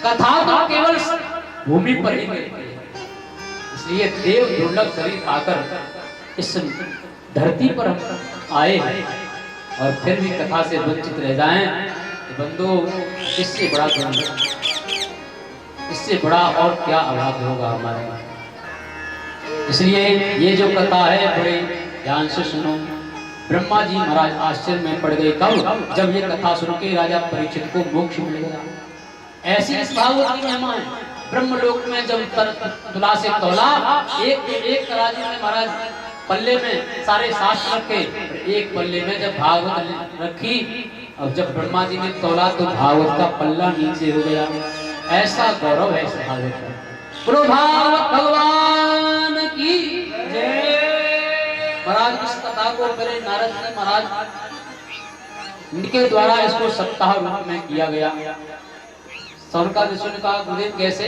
कथा तो केवल भूमि पर ही मिलती है। इसलिए देव दुर्लभ शरीर पाकर इस धरती पर हम आए हैं और फिर भी कथा से वंचित रह जाएं तो बंदो इससे बड़ा दुर्लभ, इससे बड़ा और क्या अभाव होगा हमारे। इसलिए ये जो कथा है बड़े ध्यान से सुनो। ब्रह्मा जी महाराज आश्चर्य में पड़ गए। कब? जब ये कथा सुन के राजा परीक्षित को मोक्ष मिल गया। ऐसी इस भागवत की महिमा है। ब्रह्मलोक में जब तुला से तौला, एक तराजू में महाराज पल्ले में सारे शास्त्र रखे, एक पल्ले में जब भागवत रखी और जब ब्रह्मा जी ने तौला तो भागवत का पल्ला नीचे हो गया। ऐसा गौरव है इस भागवत का। बोलो भागवत भगवान की जय। महाराज इस कथा को पहले नारद जी महाराज इनके द्वारा इसको सप्ताह रूप में किया गया। सौनका ऋषि ने कहा गुरुदेव कैसे?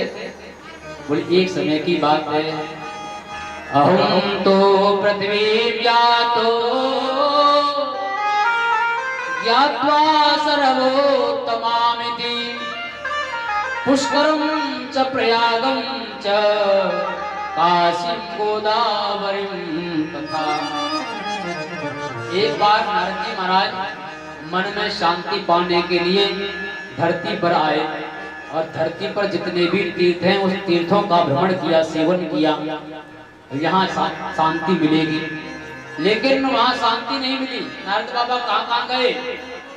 बोले एक समय की बात है। अहम तो पृथ्वी व्यातो ज्ञात्वा सर्वोत्तमामिति पुष्करम च प्रयागम च काशीं गोदावरीं तथा। एक बार नारद जी महाराज मन में शांति पाने के लिए धरती पर आए और धरती पर जितने भी तीर्थ हैं उस तीर्थों का भ्रमण किया, सेवन किया। यहाँ शांति मिलेगी, लेकिन वहाँ शांति नहीं मिली। नारद बाबा कहाँ गए?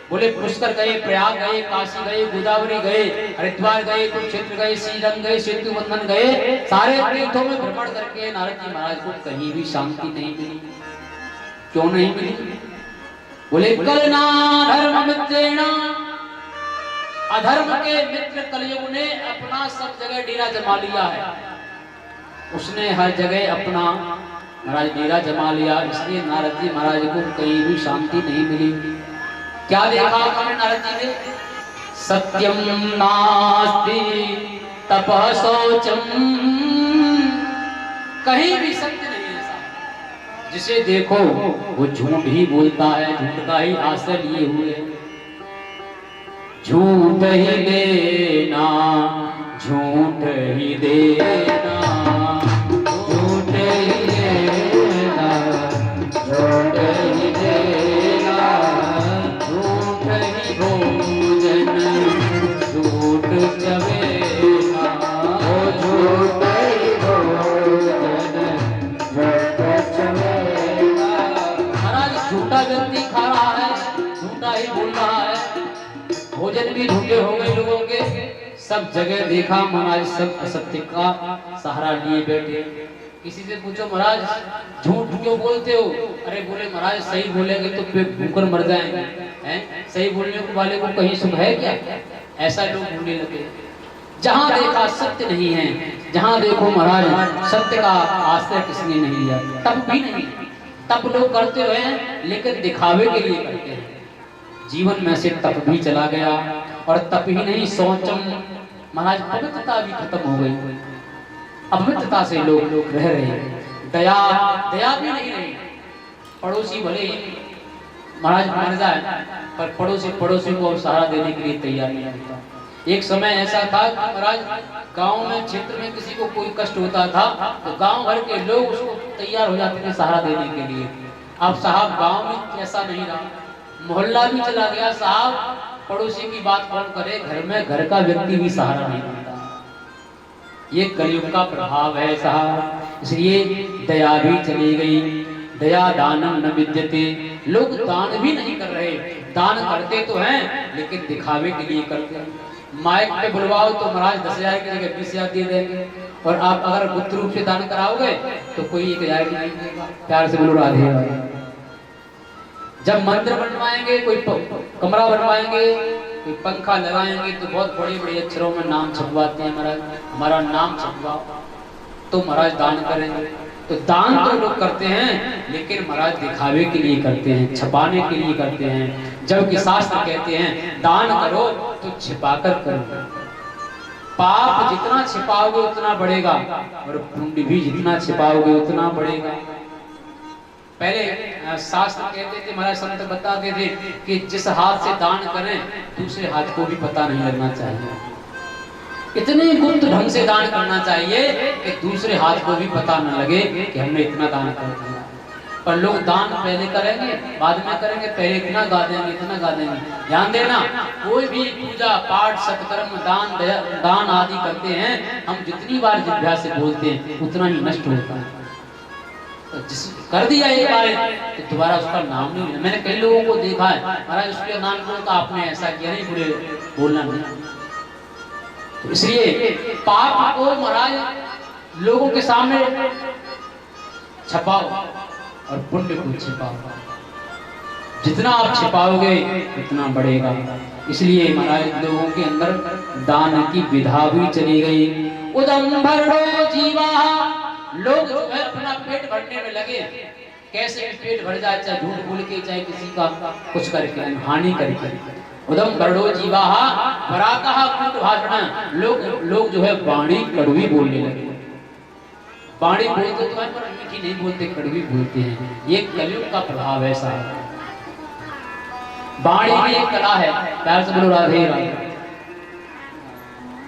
बोले पुष्कर गए, प्रयाग गए, काशी गए, गोदावरी गए, हरिद्वार गए, कुरुक्षेत्र गए, श्रीरंग गए, सेतु बंधन गए। सारे तीर्थों में भ्रमण करके नारद जी महाराज को कहीं भी शांति नहीं मिली। क्यों नहीं मिली? बोले कलना धर्म मित्रेण, अधर्म के मित्र कलयुग ने अपना सब जगह डेरा जमा लिया है। उसने हर जगह अपना महाराज डेरा जमा लिया, इसलिए नारद जी महाराज को कहीं भी शांति नहीं मिली। क्या देखा उन्होंने नारद जी ने? सत्यम नास्ति तपः शौचम, कहीं भी सत्य नहीं है साहब। जिसे देखो वो झूठ ही बोलता है, झूठ का ही आश्रय लिए हुए। झूठ ही लेना, झूठ ही देना, झूठ ही लेना, झूठ ही देना, झूठ ही भोजन, झूठ चवेना, झूठ ही भोजन, झूठ चवेना। महाराज झूठा व्यक्ति खा रहा है, झूठा ही बोल रहा है, भोजन भी झूठे हो गए लोगों के। सब जगह देखा महाराज सब असत्य का सहारा लिए बैठे। किसी से पूछो महाराज झूठ क्यों बोलते हो? अरे बोले महाराज सही बोलेंगे तो पेट भूखकर मर जाएंगे, हैं? सही बोलने वाले को कहीं सुख है क्या? ऐसा लोग बोलने लगे। जहाँ देखा सत्य नहीं है, जहाँ देखो महाराज सत्य का आश्रय किसने नहीं लिया। तब भी नहीं, तब लोग करते हुए लेकिन दिखावे के लिए करते हैं। जीवन में से तप भी चला गया और तप ही नहीं शौचम महाराज पवित्रता भी खत्म हो गई। अपवित्रता से लोग रह रहे हैं। दया भी नहीं रही। पड़ोसी भले ही महाराज मर जाए पर पड़ोसी को सहारा देने के लिए तैयार नहीं होता। एक समय ऐसा था कि महाराज गांव में क्षेत्र में किसी को कोई कष्ट होता था तो गांव भर के लोग उसको तैयार हो जाते थे सहारा देने के लिए। अब साहब गांव में ऐसा नहीं रहा, मोहल्ला भी चला गया साहब। पड़ोसी की बात कौन करे? घर में घर का व्यक्ति भी सहारा नहीं देता। ये कलयुग का प्रभाव है साहब। इसलिए दया भी चली गई। दया दानम न विद्यते। लोग दान भी नहीं कर रहे। दान करते तो हैं लेकिन दिखावे के लिए करते हैं। माइक पे बुलवाओ तो महाराज 10,000 की जगह 20,000 दे देंगे और आप अगर गुप्त रूप से दान कराओगे तो कोई 1,000 नहीं देगा। प्यार से बोलो राधे राधे। जब मंदिर बनवाएंगे, कोई कमरा बनवाएंगे, कोई पंखा लगाएंगे तो बहुत बड़े बड़े अक्षरों में नाम छपवाते हैं, महाराज हमारा नाम छपवाओ, तो महाराज दान करेंगे। तो दान तो लोग करते हैं, लेकिन महाराज दिखावे के लिए करते हैं, छपाने के लिए करते हैं। जबकि शास्त्र कहते हैं दान करो तो छिपाकर करो। पाप जितना छिपाओगे उतना बढ़ेगा, और पुण्य भी जितना छिपाओगे उतना बढ़ेगा। पहले शास्त्र कहते थे, महाराज संत बताते थे कि जिस हाथ से दान करें दूसरे हाथ को भी पता नहीं लगना चाहिए। इतने गुप्त ढंग से दान करना चाहिए कि दूसरे हाथ को भी पता न लगे कि हमने इतना दान कर दिया। पर लोग दान पहले करेंगे बाद में करेंगे, पहले इतना गा देंगे इतना गा देंगे। ध्यान देना, कोई भी पूजा पाठ सत्कर्म दान आदि करते हैं, हम जितनी बार जिह्वा से बोलते हैं उतना ही नष्ट होता है। तो जिस कर दिया एक बार तो दोबारा उसका नाम नहीं लेना। मैंने कई लोगों को देखा है, महाराज उसके नाम को तो आपने ऐसा किया, नहीं बुरे बोलना नहीं। तो इसलिए पाप को महाराज लोगों के सामने छपाओ और पुण्य को छिपाओ। जितना आप छिपाओगे उतना बढ़ेगा। इसलिए महाराज लोगों के अंदर दान की विधा भी चली गई। उदंभरणो जीवा, लोग जो है अपना पेट भरने में लगे, कैसे भी पेट भर जाए, चाहे झूठ बोल के चाहे किसी का कुछ करके हानि करके। उदंभरणो जीवा परातः कुट भाषण, लोग जो है वाणी कड़वी बोलने लगे। वाणी बोलते तो है पर मीठी नहीं बोलते, कड़वी बोलते हैं। ये कलयुग का प्रभाव ऐसा है। वाणी भी एक कला है, प्यार से बोलो राधे राधे।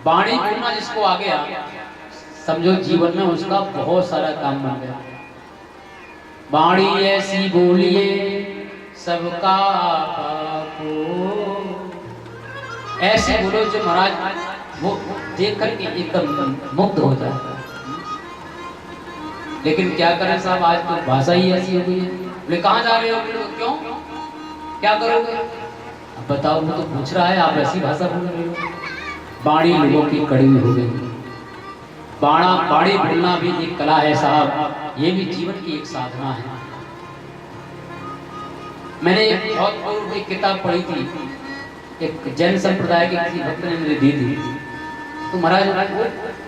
वाणी बोलना जिसको आ गया, समझो जीवन में उसका बहुत सारा काम बन गया। वाणी ऐसी बोलिए सबका पापो, ऐसे बोलो जो महाराज वो देख करके एकदम मुक्त हो जाए। लेकिन क्या करें साहब, आज तो भाषा ही ऐसी हो गई है। बोले कहाँ जा रहे हो? क्यों, क्या करोगे? अब बताओ, वो तो पूछ रहा है, आप ऐसी भाषा बोल रहे हो। वाणी लोगों की कड़वी हो गई। वाणी बोलना भी एक कला है साहब, ये भी जीवन की एक साधना है। मैंने एक बहुत पूर्व एक किताब पढ़ी थी, एक जैन संप्रदाय के किसी भक्त ने मुझे दी थी। तो महाराज वो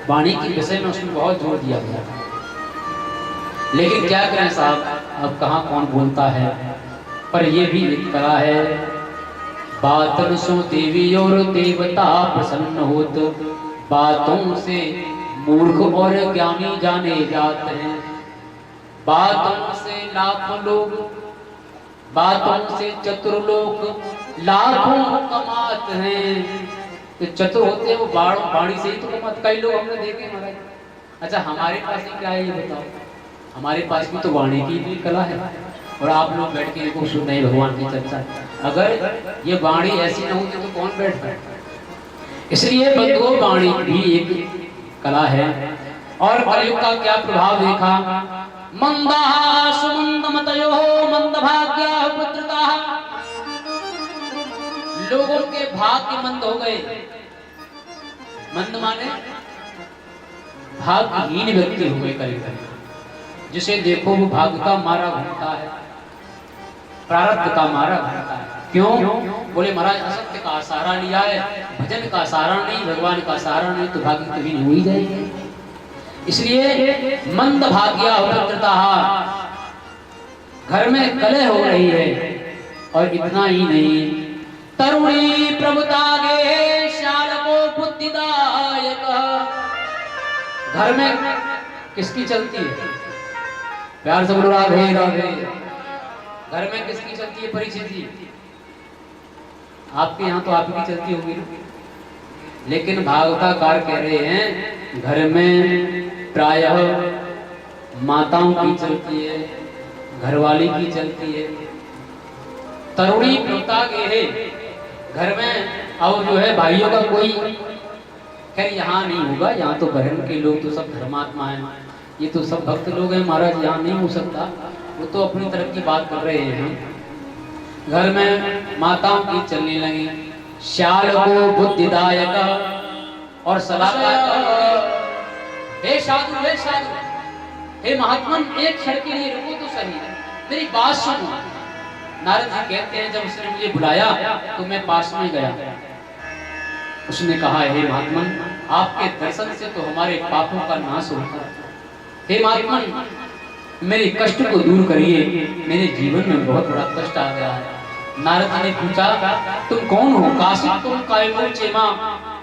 वाणी के विषय में उसमें बहुत जोर दिया गया था। लेकिन क्या करें साहब, अब कहाँ कौन बोलता है। पर ये भी एक कला है। बातन सो देवी और देवता प्रसन्न होत, बातों से मूर्ख और ज्ञानी जाने जाते हैं। बातों से लाखों लोग, बातों से चतुर लोग लाखों कमाते हैं। तो चतुर होते हैं वो वाणी से ही तो कमाते। कई लोग हमने देखे महाराज। अच्छा हमारे पास ही क्या है ये बताओ? हमारे पास भी तो वाणी की भी कला है, और आप लोग बैठ के इनको सुन रहे भगवान की चर्चा। अगर ये वाणी ऐसी न होती तो कौन बैठता? इसलिए बंधुओं वाणी भी एक कला है। और कलयुग का क्या प्रभाव देखा? मंदा सुमंदमतयो मंदभाग्या पुत्रता, लोगों के भाग्य मंद हो गए। मंद माने भाग्यहीन व्यक्ति हो गए। कलयुग जिसे देखो वो भाग्य का मारा घूमता है, प्रारब्ध का मारा घूमता है। क्यों? बोले महाराज असत्य का सहारा लिया है, भजन का सहारा नहीं, भगवान का सहारा नहीं, तो भाग्य कभी नहीं हो ही जाएगी। इसलिए मंद भाग्या पुत्रता, घर में कलह हो रही है। और इतना ही नहीं, तरुणी प्रभुता गे शालको बुद्धिदायक, घर में किसकी चलती है? प्यार से बोलो राधे राधे। घर में किसकी चलती है? परीक्षित जी, आपके यहाँ तो आपकी चलती होगी। लेकिन भागवताकार कह रहे हैं घर में प्रायः माताओं की चलती है, घरवाली की चलती है। तरुणी प्रता है घर में। अब जो है भाइयों का कोई खैर यहाँ नहीं होगा, यहाँ तो बहन के लोग तो सब धर्मात्मा हैं, ये तो सब भक्त लोग हैं महाराज, यहाँ नहीं हो सकता। वो तो अपनी तरफ की बात कर रहे हैं। घर में माताओं की चलने लगी। श्याल को बुद्धिदायक और सलाहकार, हे साधु, हे साधु, हे महात्मन, एक क्षण के लिए रुको तो सही, मेरी बात सुनो। नारद जी कहते हैं जब उसने मुझे बुलाया तो मैं पास में गया। उसने कहा, हे महात्मन, आपके दर्शन से तो हमारे पापों का नाश होता है। हे महात्मन, मेरे कष्ट को दूर करिए, मेरे जीवन में बहुत बड़ा कष्ट आ गया है। नारद जी ने पूछा, तुम कौन हो? काशी तुम कायमो चेमा,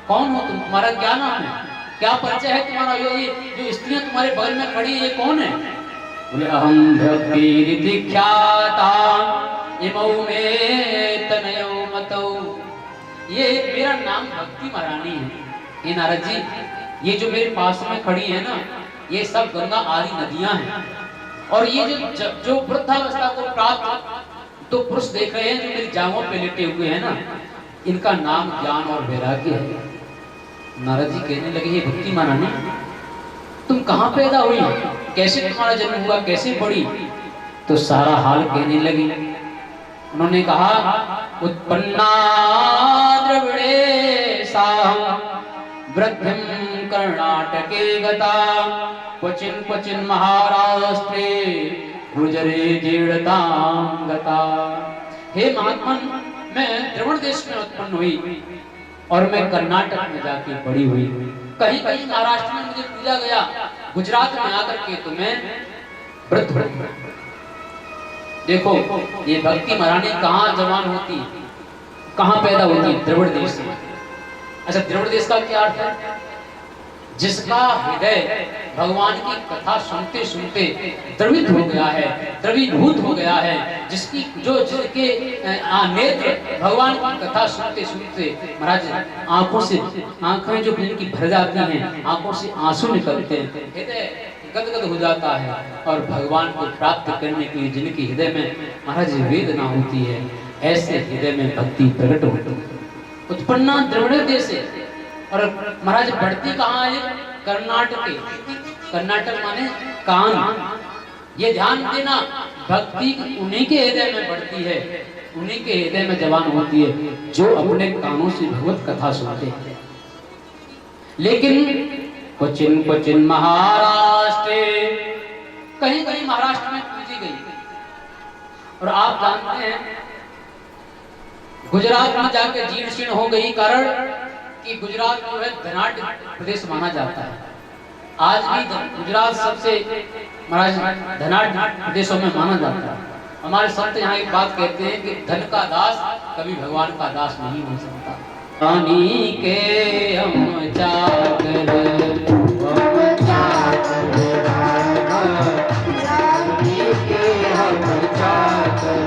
कौन हो तुम? तुम्हारा क्या नाम है? क्या परिचय है तुम्हारा? ये जो स्त्रियां तुम्हारे बगल में खड़ी है, ये कौन है? बोले, अहम भक्ति ख्याता इमौ में तनयो मतौ। ये मेरा नाम भक्ति महारानी है। ये नारद जी, ये जो मेरे पास में खड़ी है ना, ये सब गंगा आदि नदियां हैं। और ये जो वृद्धावस्था को प्राप्त तो पुरुष देख रहे हैं जो मेरी जांघों पे लेटे हुए हैं ना, इनका नाम ज्ञान और वैराग्य है। नारद जी कहने लगे, ये भक्ति महारानी, तुम कहाँ पैदा हुई? कैसे तुम्हारा जन्म हुआ? कैसे पड़ी? तो सारा हाल कहने लगी। उन्होंने कहा, उत्पन्ना द्रविड़े साहं वृद्धिं कर्णाटके गता क्वचिन क्वचिन महाराष्ट्रे गुजरे जीर्णतां गता। हे महात्मन, मैं द्रविड़ देश में उत्पन्न हुई और मैं कर्नाटक में जाके बड़ी हुई। कहीं कहीं महाराष्ट्र में मुझे पूजा गया, गुजरात में आकर के तो मैं वृद्ध हुई। देखो, ये भक्ति महारानी कहाँ जवान होती, कहाँ पैदा होती? द्रविड़ देश में। अच्छा, द्रविड़ देश का क्या अर्थ है? जिसका हृदय भगवान की कथा सुनते सुनते द्रवित हो गया है, द्रवीभूत हो गया है, जिसके नेत्र भगवान की कथा सुनते सुनते महाराज आंखें जो जिनकी भर जाती हैं, आंखों से आंसू निकलते हैं, हृदय गदगद हो जाता है। और भगवान को प्राप्त करने के लिए जिनकी हृदय में महाराज वेदना होती है, ऐसे हृदय में भक्ति प्रकट होती है। उत्पन्ना द्रविड़ देश से, और महाराज बढ़ती कहाँ है? कर्नाटक के। कर्नाटक माने कान। ये ध्यान देना, भक्ति उन्हीं के हृदय में बढ़ती है, उन्हीं के हृदय में जवान होती है जो अपने कानों से भगवत कथा सुनते हैं। लेकिन क्वचिन क्वचिन महाराष्ट्र, कहीं कहीं महाराष्ट्र में पूजी गई। और आप जानते हैं गुजरात में जाकर जीर्ण शीर्ण हो गई, कारण कि गुजरात जो है धनाढ़ प्रदेश माना जाता है। आज भी गुजरात सबसे महाराज धनाढ़ प्रदेशों में माना जाता है। हमारे संत यहाँ एक बात कहते हैं कि धन का दास कभी भगवान का दास नहीं हो सकता। रानी के हम चाकर, रानी के हम चाकर,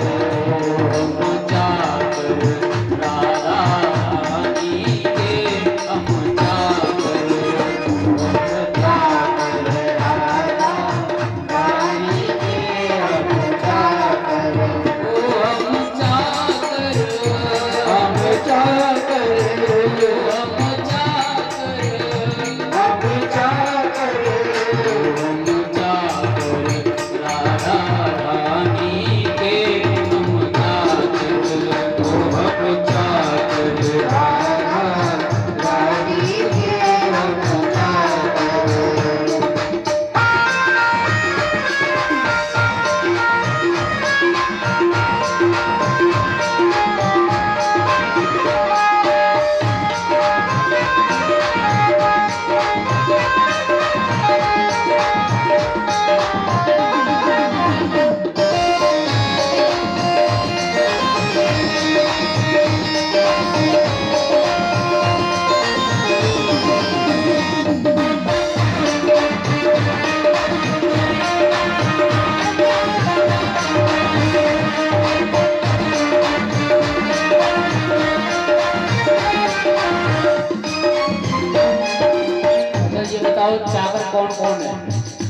चाकर कौन कौन है?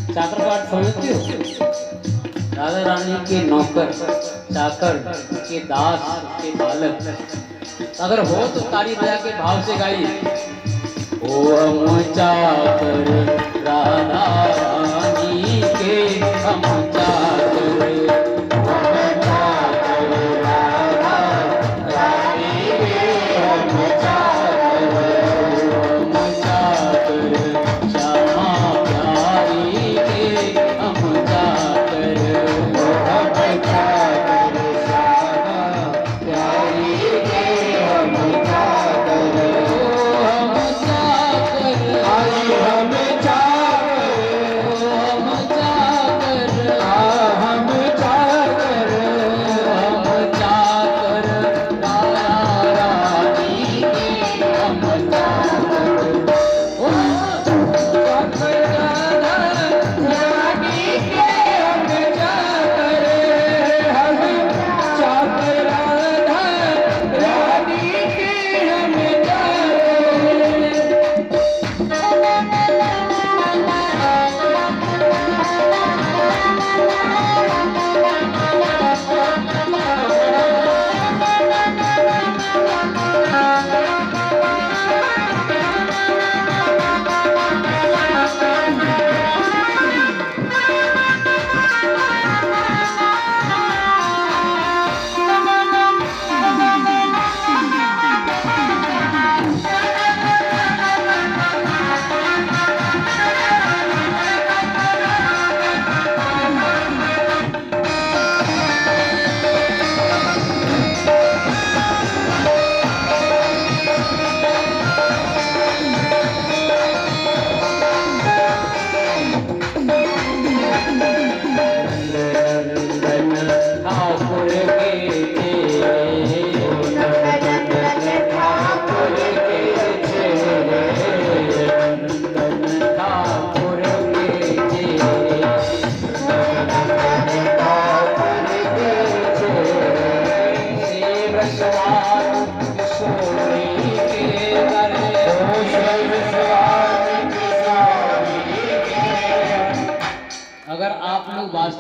चाकर का अर्थ समझते हो? राधा रानी के नौकर, चाकर के दास, के बालक। अगर हो तो ताली बजा के भाव से गाइए। ओ हम चाकर राधा रानी के, हम चाकर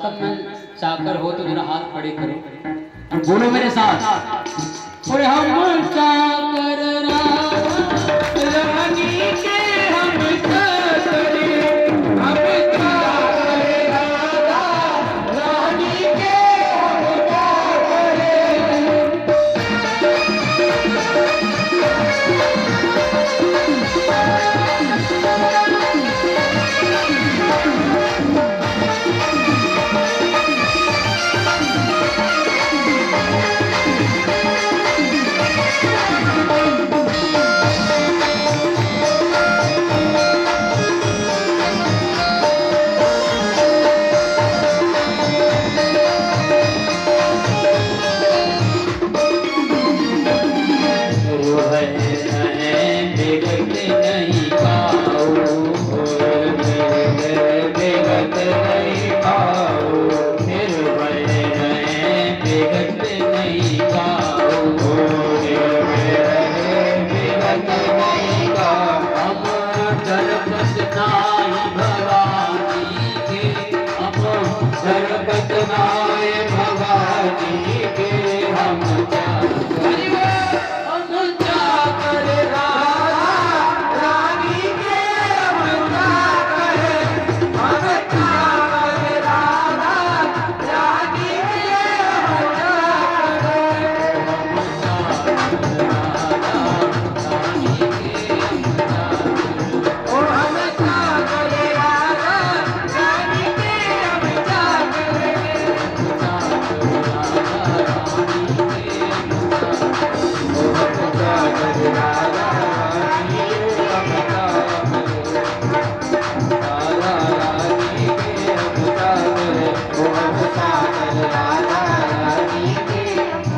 वास्तव में चाकर हो तो मेरा हाथ खड़े करो, बोलो मेरे साथ। और हम चाकर रानी के हम चाकर, हम चाकर रानी के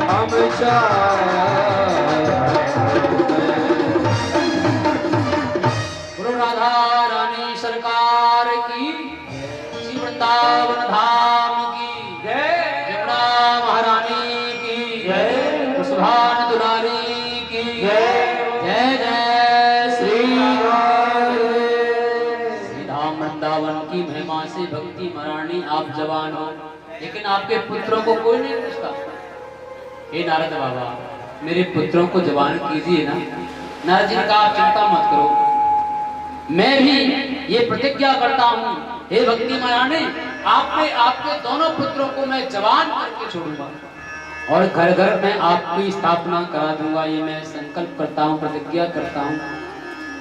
हम चाकर। गुरु राधा रानी सरकार की, श्री वृंदावन धाम की जय, यमुना महारानी की जय, सुभान दुलारी की जय, जय जय श्री धाम वृंदावन की महिमा से भक्ति महारानी। आप जवान हो लेकिन आपके पुत्रों को कोई नहीं पूछता। हे नारद बाबा, मेरे पुत्रों को जवान कीजिए ना। नारद जी ने कहा चिंता मत करो, मैं भी ये प्रतिज्ञा करता हूँ, हे भक्ति महारानी, आपके दोनों पुत्रों को मैं जवान करके छोड़ूंगा और घर घर में आपकी स्थापना करा दूंगा। ये मैं संकल्प करता हूँ, प्रतिज्ञा करता हूँ।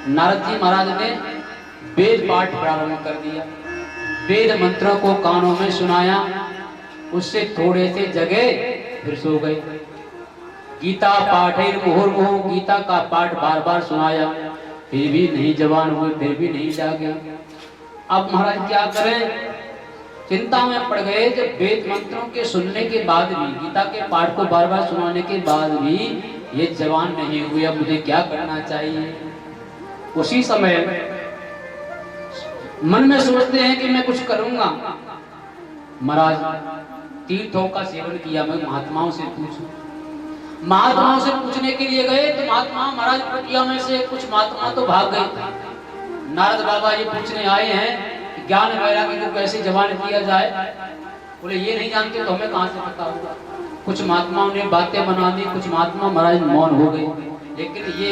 नारद जी महाराज ने वेद पाठ प्रारंभ कर दिया, वेद मंत्रों को कानों में सुनाया, उससे थोड़े से जगे फिर सो गए। गीता पाठेर मुहुर्मुहु, गीता का पाठ बार बार सुनाया, फिर भी नहीं जवान हुए, फिर भी नहीं जागे। अब महाराज क्या करें, चिंता में पड़ गए। जब वेद मंत्रों के सुनने के बाद भी, गीता के पाठ को बार बार सुनाने के बाद भी ये जवान नहीं हुए, अब मुझे क्या करना चाहिए। उसी समय मन में सोचते हैं कि मैं कुछ करूंगा। महाराज तीर्थों का सेवन किया, मैं महात्माओं से पूछूं। महात्माओं से पूछने के लिए गए तो महात्मा महाराज प्रक्रिया में से कुछ महात्मा तो भाग गए। नारद बाबा ये पूछने आए हैं कि ज्ञान वैराग्य को कैसे जवान किया जाए। बोले ये नहीं जानते तो हमें कहां से पता होगा। कुछ महात्माओं ने बातें बना दी, कुछ महात्मा महाराज मौन हो गए, लेकिन ये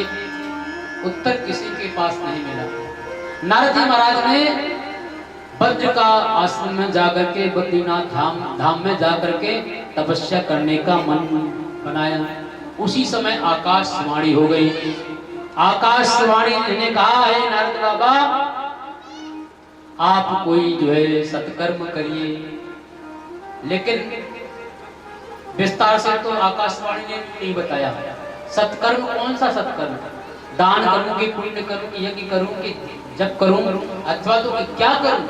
उत्तर किसी के पास नहीं मिला। नारद जी महाराज ने वज्र का आश्रम में जाकर के, बद्रीनाथ धाम में जाकर के तपस्या करने का मन बनाया। उसी समय आकाशवाणी हो गई। आकाशवाणी ने कहा, है नारद बाबा, आप कोई जो है सत्कर्म करिए। लेकिन विस्तार से तो आकाशवाणी ने नहीं बताया सत्कर्म कौन सा सत्कर्म, दान करूं कि पुण्य करूं कि यज्ञ करूं कि जब करूं अथवा तो क्या करूं,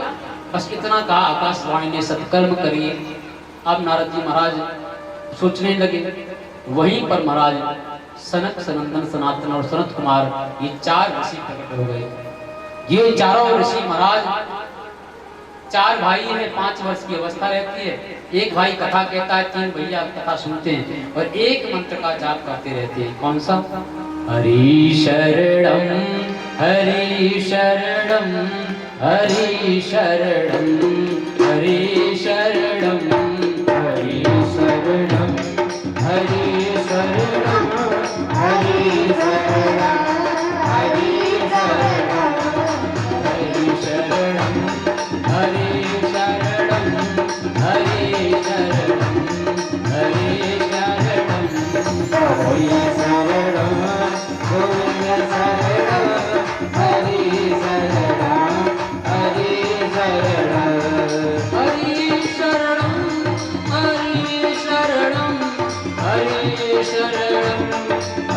बस इतना कहा आकाशवाणी ने, सत्कर्म करिए। अब नारद जी महाराज सोचने लगे। वहीं पर महाराज सनक, सनंदन, सनातन और सनत कुमार, ये चार ऋषि प्रकट हो गए। ये चारों ऋषि महाराज, चार भाई हैं, 5 वर्ष की अवस्था रहती है। एक भाई कथा कहता है, 3 भैया कथा सुनते हैं और एक मंत्र का जाप करते रहते हैं। कौन सा? हरि शरणम हरि शरणम हरि शरणम हरि शरणम शरणं हरि शरणं हरि शरणं हरि शरणं हरि शरणं हरि शरणं हरि शरणं हरि शरणं हरि शरणं हरि शरणं गोविंद शरणं हरि शरणं हरि शरणं हरि शरणं हरि शरणं हरि शरणं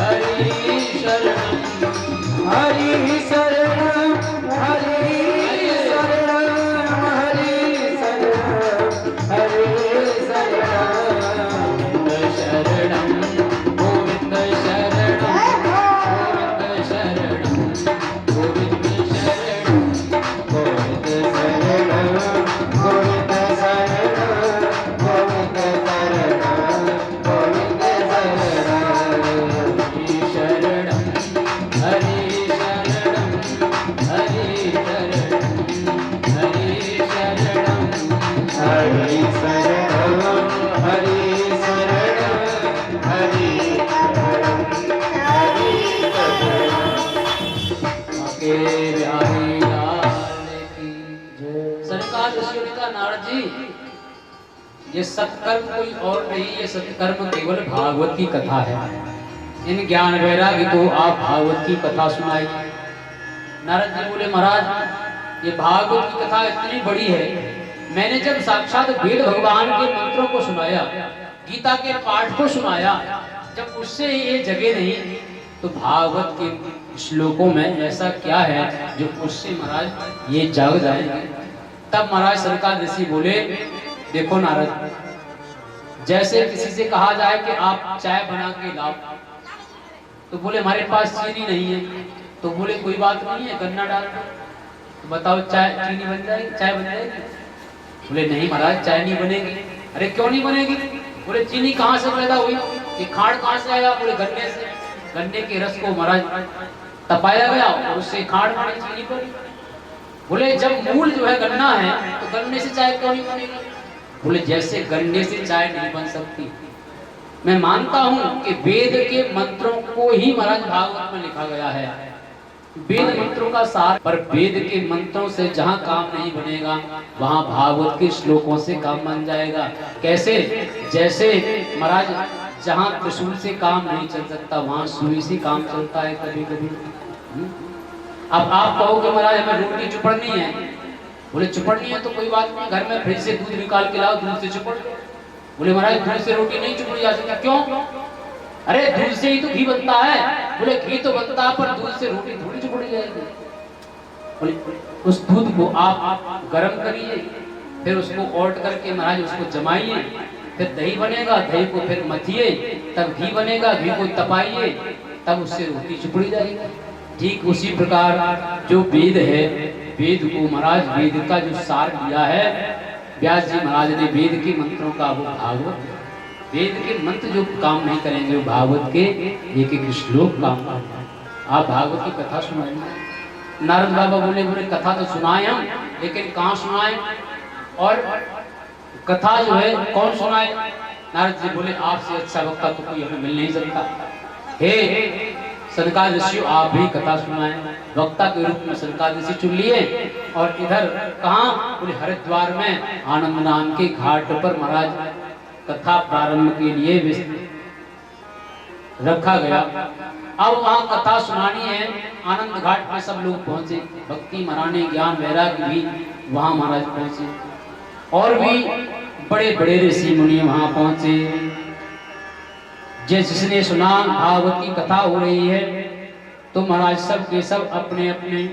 हरि शरणं हरि शरणं हरि शरणं हरि शरणं हरि शरणं गोविंद शरणं गोविंद शरणं गोविंद शरणं गोविंद शरणं गोविंद शरणं गोविंद शरणं गोविंद शरणं हरि शरणं हरि शरणं हरि शरणं हरि शरणं हरि शरणं हरि शरणं हरि शरणं के बिहारी लाल की जय। सरकार ऋषियों ने कहा नारद जी ये सत्कर्म कोई और नहीं, ये सत्कर्म केवल भागवत की कथा है। इन ज्ञान वैराग्य को आप भागवत की कथा सुनाइए। नारद जी बोले महाराज ये भागवत की कथा इतनी बड़ी है, मैंने जब साक्षात वेद भगवान के मंत्रों को सुनाया, गीता के पाठ को सुनाया, जब उससे ये जगे नहीं तो भागवत के श्लोकों में ऐसा क्या है जो उससे महाराज ये जाग जाएंगे। तब महाराज सरकार ऋषि बोले देखो नारद, जैसे किसी से कहा जाए कि आप चाय बना के लाओ, तो बोले हमारे पास चीनी नहीं है, तो बोले कोई बात नहीं है गन्ना डाल दो, तो बताओ चाय चीनी बन जाएगी, चाय बन जाएगी। बोले नहीं महाराज चाय नहीं बनेगी। अरे क्यों नहीं बनेगी? बोले चीनी कहाँ से पैदा हुई, ये खाड़ कहाँ से आया? बोले गन्ने से। गन्ने के रस को महाराज तपाया गया और उससे खाड़ बनी, चीनी बनी। बोले जब मूल जो है गन्ना है तो गन्ने से चाय क्यों नहीं बनेगी? बोले जैसे गन्ने से चाय नहीं बन सकती, मैं मानता हूं कि वेद के मंत्रों को ही महाराज भागवत में लिखा गया है, वेद मंत्रों का सार, पर वेद के मंत्रों से जहां काम नहीं बनेगा वहां भागवत के श्लोकों से काम बन जाएगा। कैसे? जैसे महाराज जहां त्रिशूल से काम नहीं चल सकता वहां सुई से काम चलता है कभी कभी। अब आप कहोगे महाराज हमें रोटी चुपड़नी है, बोले चुपड़नी है तो कोई बात नहीं, घर में फ्रिज से दूध निकाल के लाओ, दूध से चुपड़। बोले महाराज दूध से रोटी नहीं चुपड़ी जा सकती, क्यों? अरे दूध से ही तो घी बनता है। बोले घी तो बनता है पर दूध से रोटी थोड़ी चुपड़ी जाएगी। बोले उस दूध को आप गर्म करिए, फिर उसको ओट करके महाराज उसको जमाइए, फिर दही बनेगा, दही को फिर मथिए, तब घी बनेगा, घी को तपाइए, तब उससे रोटी चुपड़ी जाएगी। ठीक उसी प्रकार जो वेद है, वेद को महाराज वेद का जो सार दिया है व्यास जी महाराज ने, वेद के मंत्रों का वो भागवत। वेद के मंत्र जो काम नहीं करेंगे वो भागवत के एक एक श्लोक काम करेंगे। आप भागवत की कथा सुनाइए। नारद बाबा बोले बोले कथा तो सुनाए हम, लेकिन कहाँ सुनाए और कथा जो है कौन सुनाए? नारद जी बोले आपसे अच्छा वक्ता तो कोई हमें मिल नहीं सकता। हे सनकाद ऋषियों आप भी कथा सुनाएं। वक्ता के रूप में सनकाद ऋषि चुन लिए और इधर कहाँ? बोले हरिद्वार में आनंद नाम के घाट पर महाराज कथा प्रारंभ के लिए रखा गया। अब वहाँ कथा सुनानी है, आनंद घाट में सब लोग पहुंचे, भक्ति मराने ज्ञान वैराग्य भी वहाँ महाराज पहुंचे और भी बड़े बड़े ऋषि मुनि वहाँ पहुंचे। जिसने सुना भागवत की कथा हो रही है तो महाराज सब के सब अपने अपने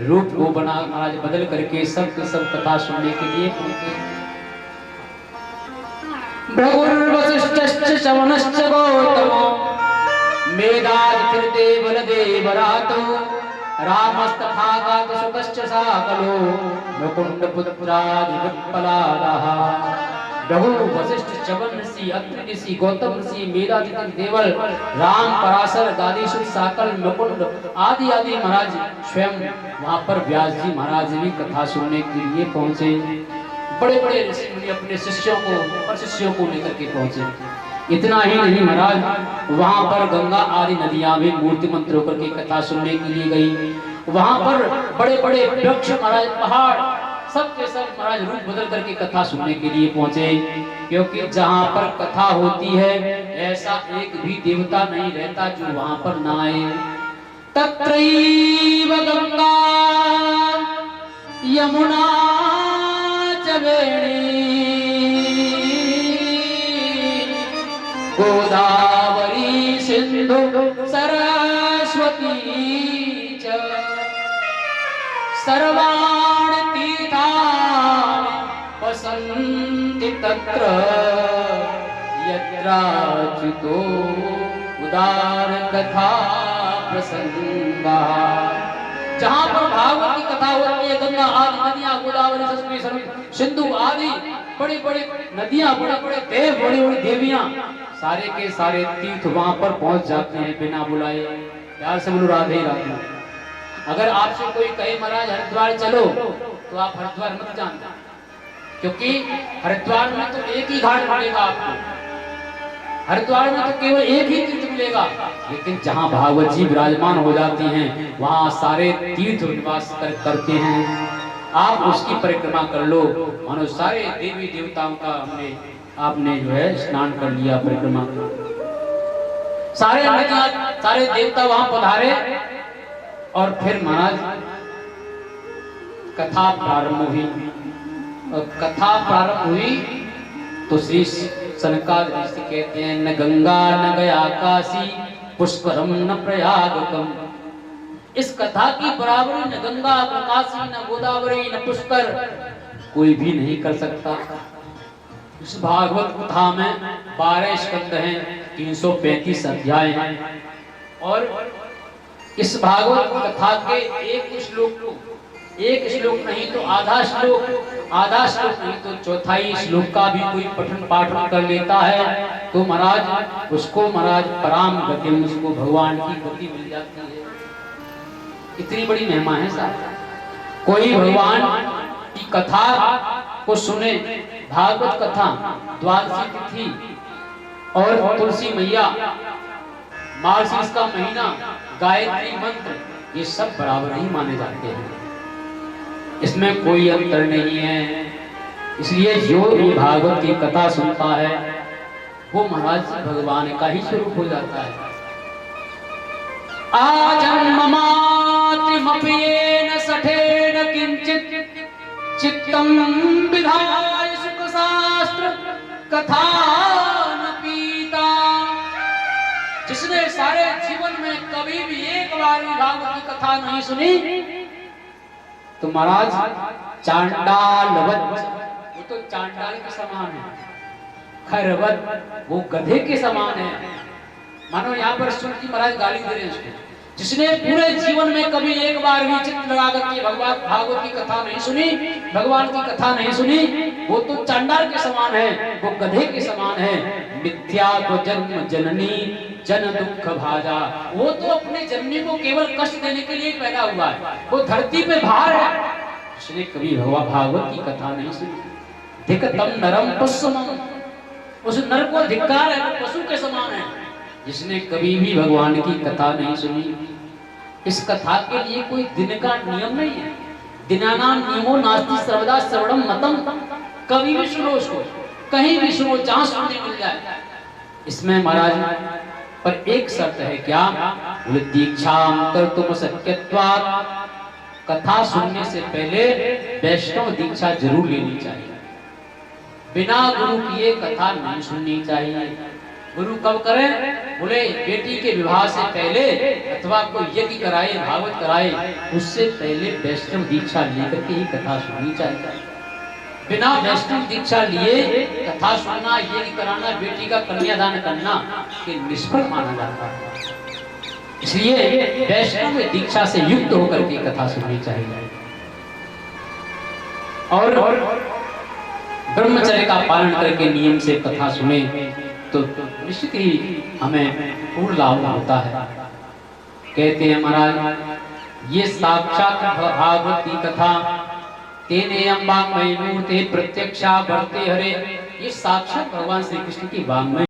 रूप को बना महाराज बदल करके सब के सब कथा सुनने के लिए पहुंचे। भृगुर्वसिष्ठश्च शवनश्च गौतमो मेधातिथिर्देवलदेवरातो रामस्तथागतसुतश्च साकलो मुकुन्दपुत्रादिविप्पलादः। भृगु वशिष्ठ च्यवन ऋषि अत्रि ऋषि गौतम ऋषि मेधातिथि देवल राम पराशर गादीसुत साकल मुकुंद आदि आदि महाराज स्वयं वहां पर व्यास जी महाराज भी कथा सुनने के लिए पहुंचे। बड़े बड़े ऋषि मुनि अपने शिष्यों को और शिष्यों को लेकर के पहुंचे। इतना ही नहीं महाराज, वहां पर गंगा आदि नदियां भी मूर्ति मंत्र होकर के कथा सुनने के लिए गई। वहां पर बड़े बड़े वृक्ष महाराज, पहाड़, सब के सब महाराज रूप बदल करके कथा सुनने के लिए पहुंचे। क्योंकि जहां पर कथा होती है ऐसा एक भी देवता नहीं रहता जो वहां पर ना आए। तत्रैव गंगा यमुना च वेणी गोदावरी सिंधु सरस्वती च सर्वाणि तीर्थानि वसन्ति तत्र यत्राच्युतो उदार कथा प्रसंगा। जहां पर भागवत की कथा होती है, गंगा आदि नदियां, गोदावरी सरस्वती सिंधु आदि बड़ी बड़ी नदियां, बड़े बड़े देव, बड़ी बड़ी देवियां, सारे के सारे तीर्थ वहां पर पहुंच जाते हैं बिना बुलाए। प्यार से बोलो राधे राधे। अगर आपसे कोई कहे महाराज हरिद्वार चलो, तो आप हरिद्वार मत जाना, क्योंकि हरिद्वार में तो एक ही घाट मिलेगा आपको, हरिद्वार में तो केवल एक ही तीर्थ मिलेगा। लेकिन जहां भागवत जी विराजमान हो जाती हैं वहां सारे तीर्थ निवास करते हैं। आप उसकी परिक्रमा कर लो, मानो सारे देवी देवताओं का आपने जो है स्नान कर लिया, परिक्रमा कर, सारे देवता वहां पधारे। और फिर महाराज कथा प्रारंभ हुई। और कथा प्रारंभ हुई तो श्री सनकादिक ऋषि कहते हैं, न गंगा न गया काशी पुष्करम न प्रयागकम। इस कथा की बराबरी न गंगा न काशी न गोदावरी न पुष्कर कोई भी नहीं कर सकता। इस भागवत कथा में 12 स्कंद हैं, 335 अध्याय हैं। और इस भागवत कथा के एक श्लोक नहीं तो आधा श्लोक नहीं तो चौथाई श्लोक का भी कोई पठन पाठन कर लेता है तो महाराज उसको महाराज पराम गति, उसको भगवान की गति मिल जाती है। इतनी बड़ी महिमा है साहब। कोई भगवान की कथा को सुने, भागवत कथा, द्वादशी तिथि और तुलसी मैया, मार्गशीर्ष का महीना, गायत्री मंत्र, ये सब बराबर ही माने जाते हैं, इसमें कोई अंतर नहीं है। इसलिए जो भी भागवत की कथा सुनता है वो महाराज भगवान का ही स्वरूप हो जाता है। आजन्ममात्रिमप्येन सठेन किंचित चित्तं विधाय सुख शास्त्र कथा न पीता। जिसने सारे जीवन में कभी भी एक बार भी भागवत की कथा नहीं सुनी तो महाराज चांडालवत, वो तो चांडाल के समान है, खरवत वो गधे के समान है। मानो यहाँ पर सुन की महाराज गाली दे रहे हैं उसको। जिसने पूरे जीवन में कभी एक बार भी चित्त लगा करके भगवान भागवत की कथा नहीं सुनी, भगवान की कथा नहीं सुनी, वो तो चांडाल के समान है, वो गधे के समान है। मिथ्या तो जन्म जननी जन दुख भाजा, वो तो अपने जननी को केवल कष्ट देने के लिए पैदा हुआ है, वो धरती पे भार है। उसने कभी भगवान भागवत की कथा नहीं सुनी। धिक्तम नरम पशुमम, उस नर को धिक्कार है, वो पशु के समान है जिसने कभी भी भगवान की कथा नहीं सुनी। इस कथा के लिए कोई दिन का नियम नहीं है। दिनानाम नियमो नास्ति सर्वदा श्रवणम मतम, कभी भी सुनो उसको, कहीं भी सुनो, जहां सुनने मिल जाए। इसमें महाराज पर एक शर्त है, क्या? बोले दीक्षां कर्तुम शक्यत्वात्, कथा सुनने से पहले वैष्णव दीक्षा जरूर लेनी चाहिए। बिना गुरु किए कथा नहीं सुननी चाहिए। गुरु कब करें? बोले बेटी के विवाह से पहले अथवा कोई यज्ञ कराए, भागवत कराए, उससे पहले वैष्णव दीक्षा लेकर के ही कथा सुननी चाहिए। बिना वैष्णव दीक्षा लिए कथा सुनना, यज्ञ कराना, बेटी का कन्यादान करना के निष्फल माना जाता है। इसलिए वैष्णव दीक्षा से युक्त होकर के कथा सुननी चाहिए और ब्रह्मचर्य का पालन करके नियम से कथा सुने तो निश्चित ही हमें पूर्ण लाभ होता है। कहते हैं महाराज, ये साक्षात भागवत की कथा तेने अम्बांगमय मूर्ते प्रत्यक्षा वर्ते हरे। ये साक्षात भगवान श्री कृष्ण की वांग्मय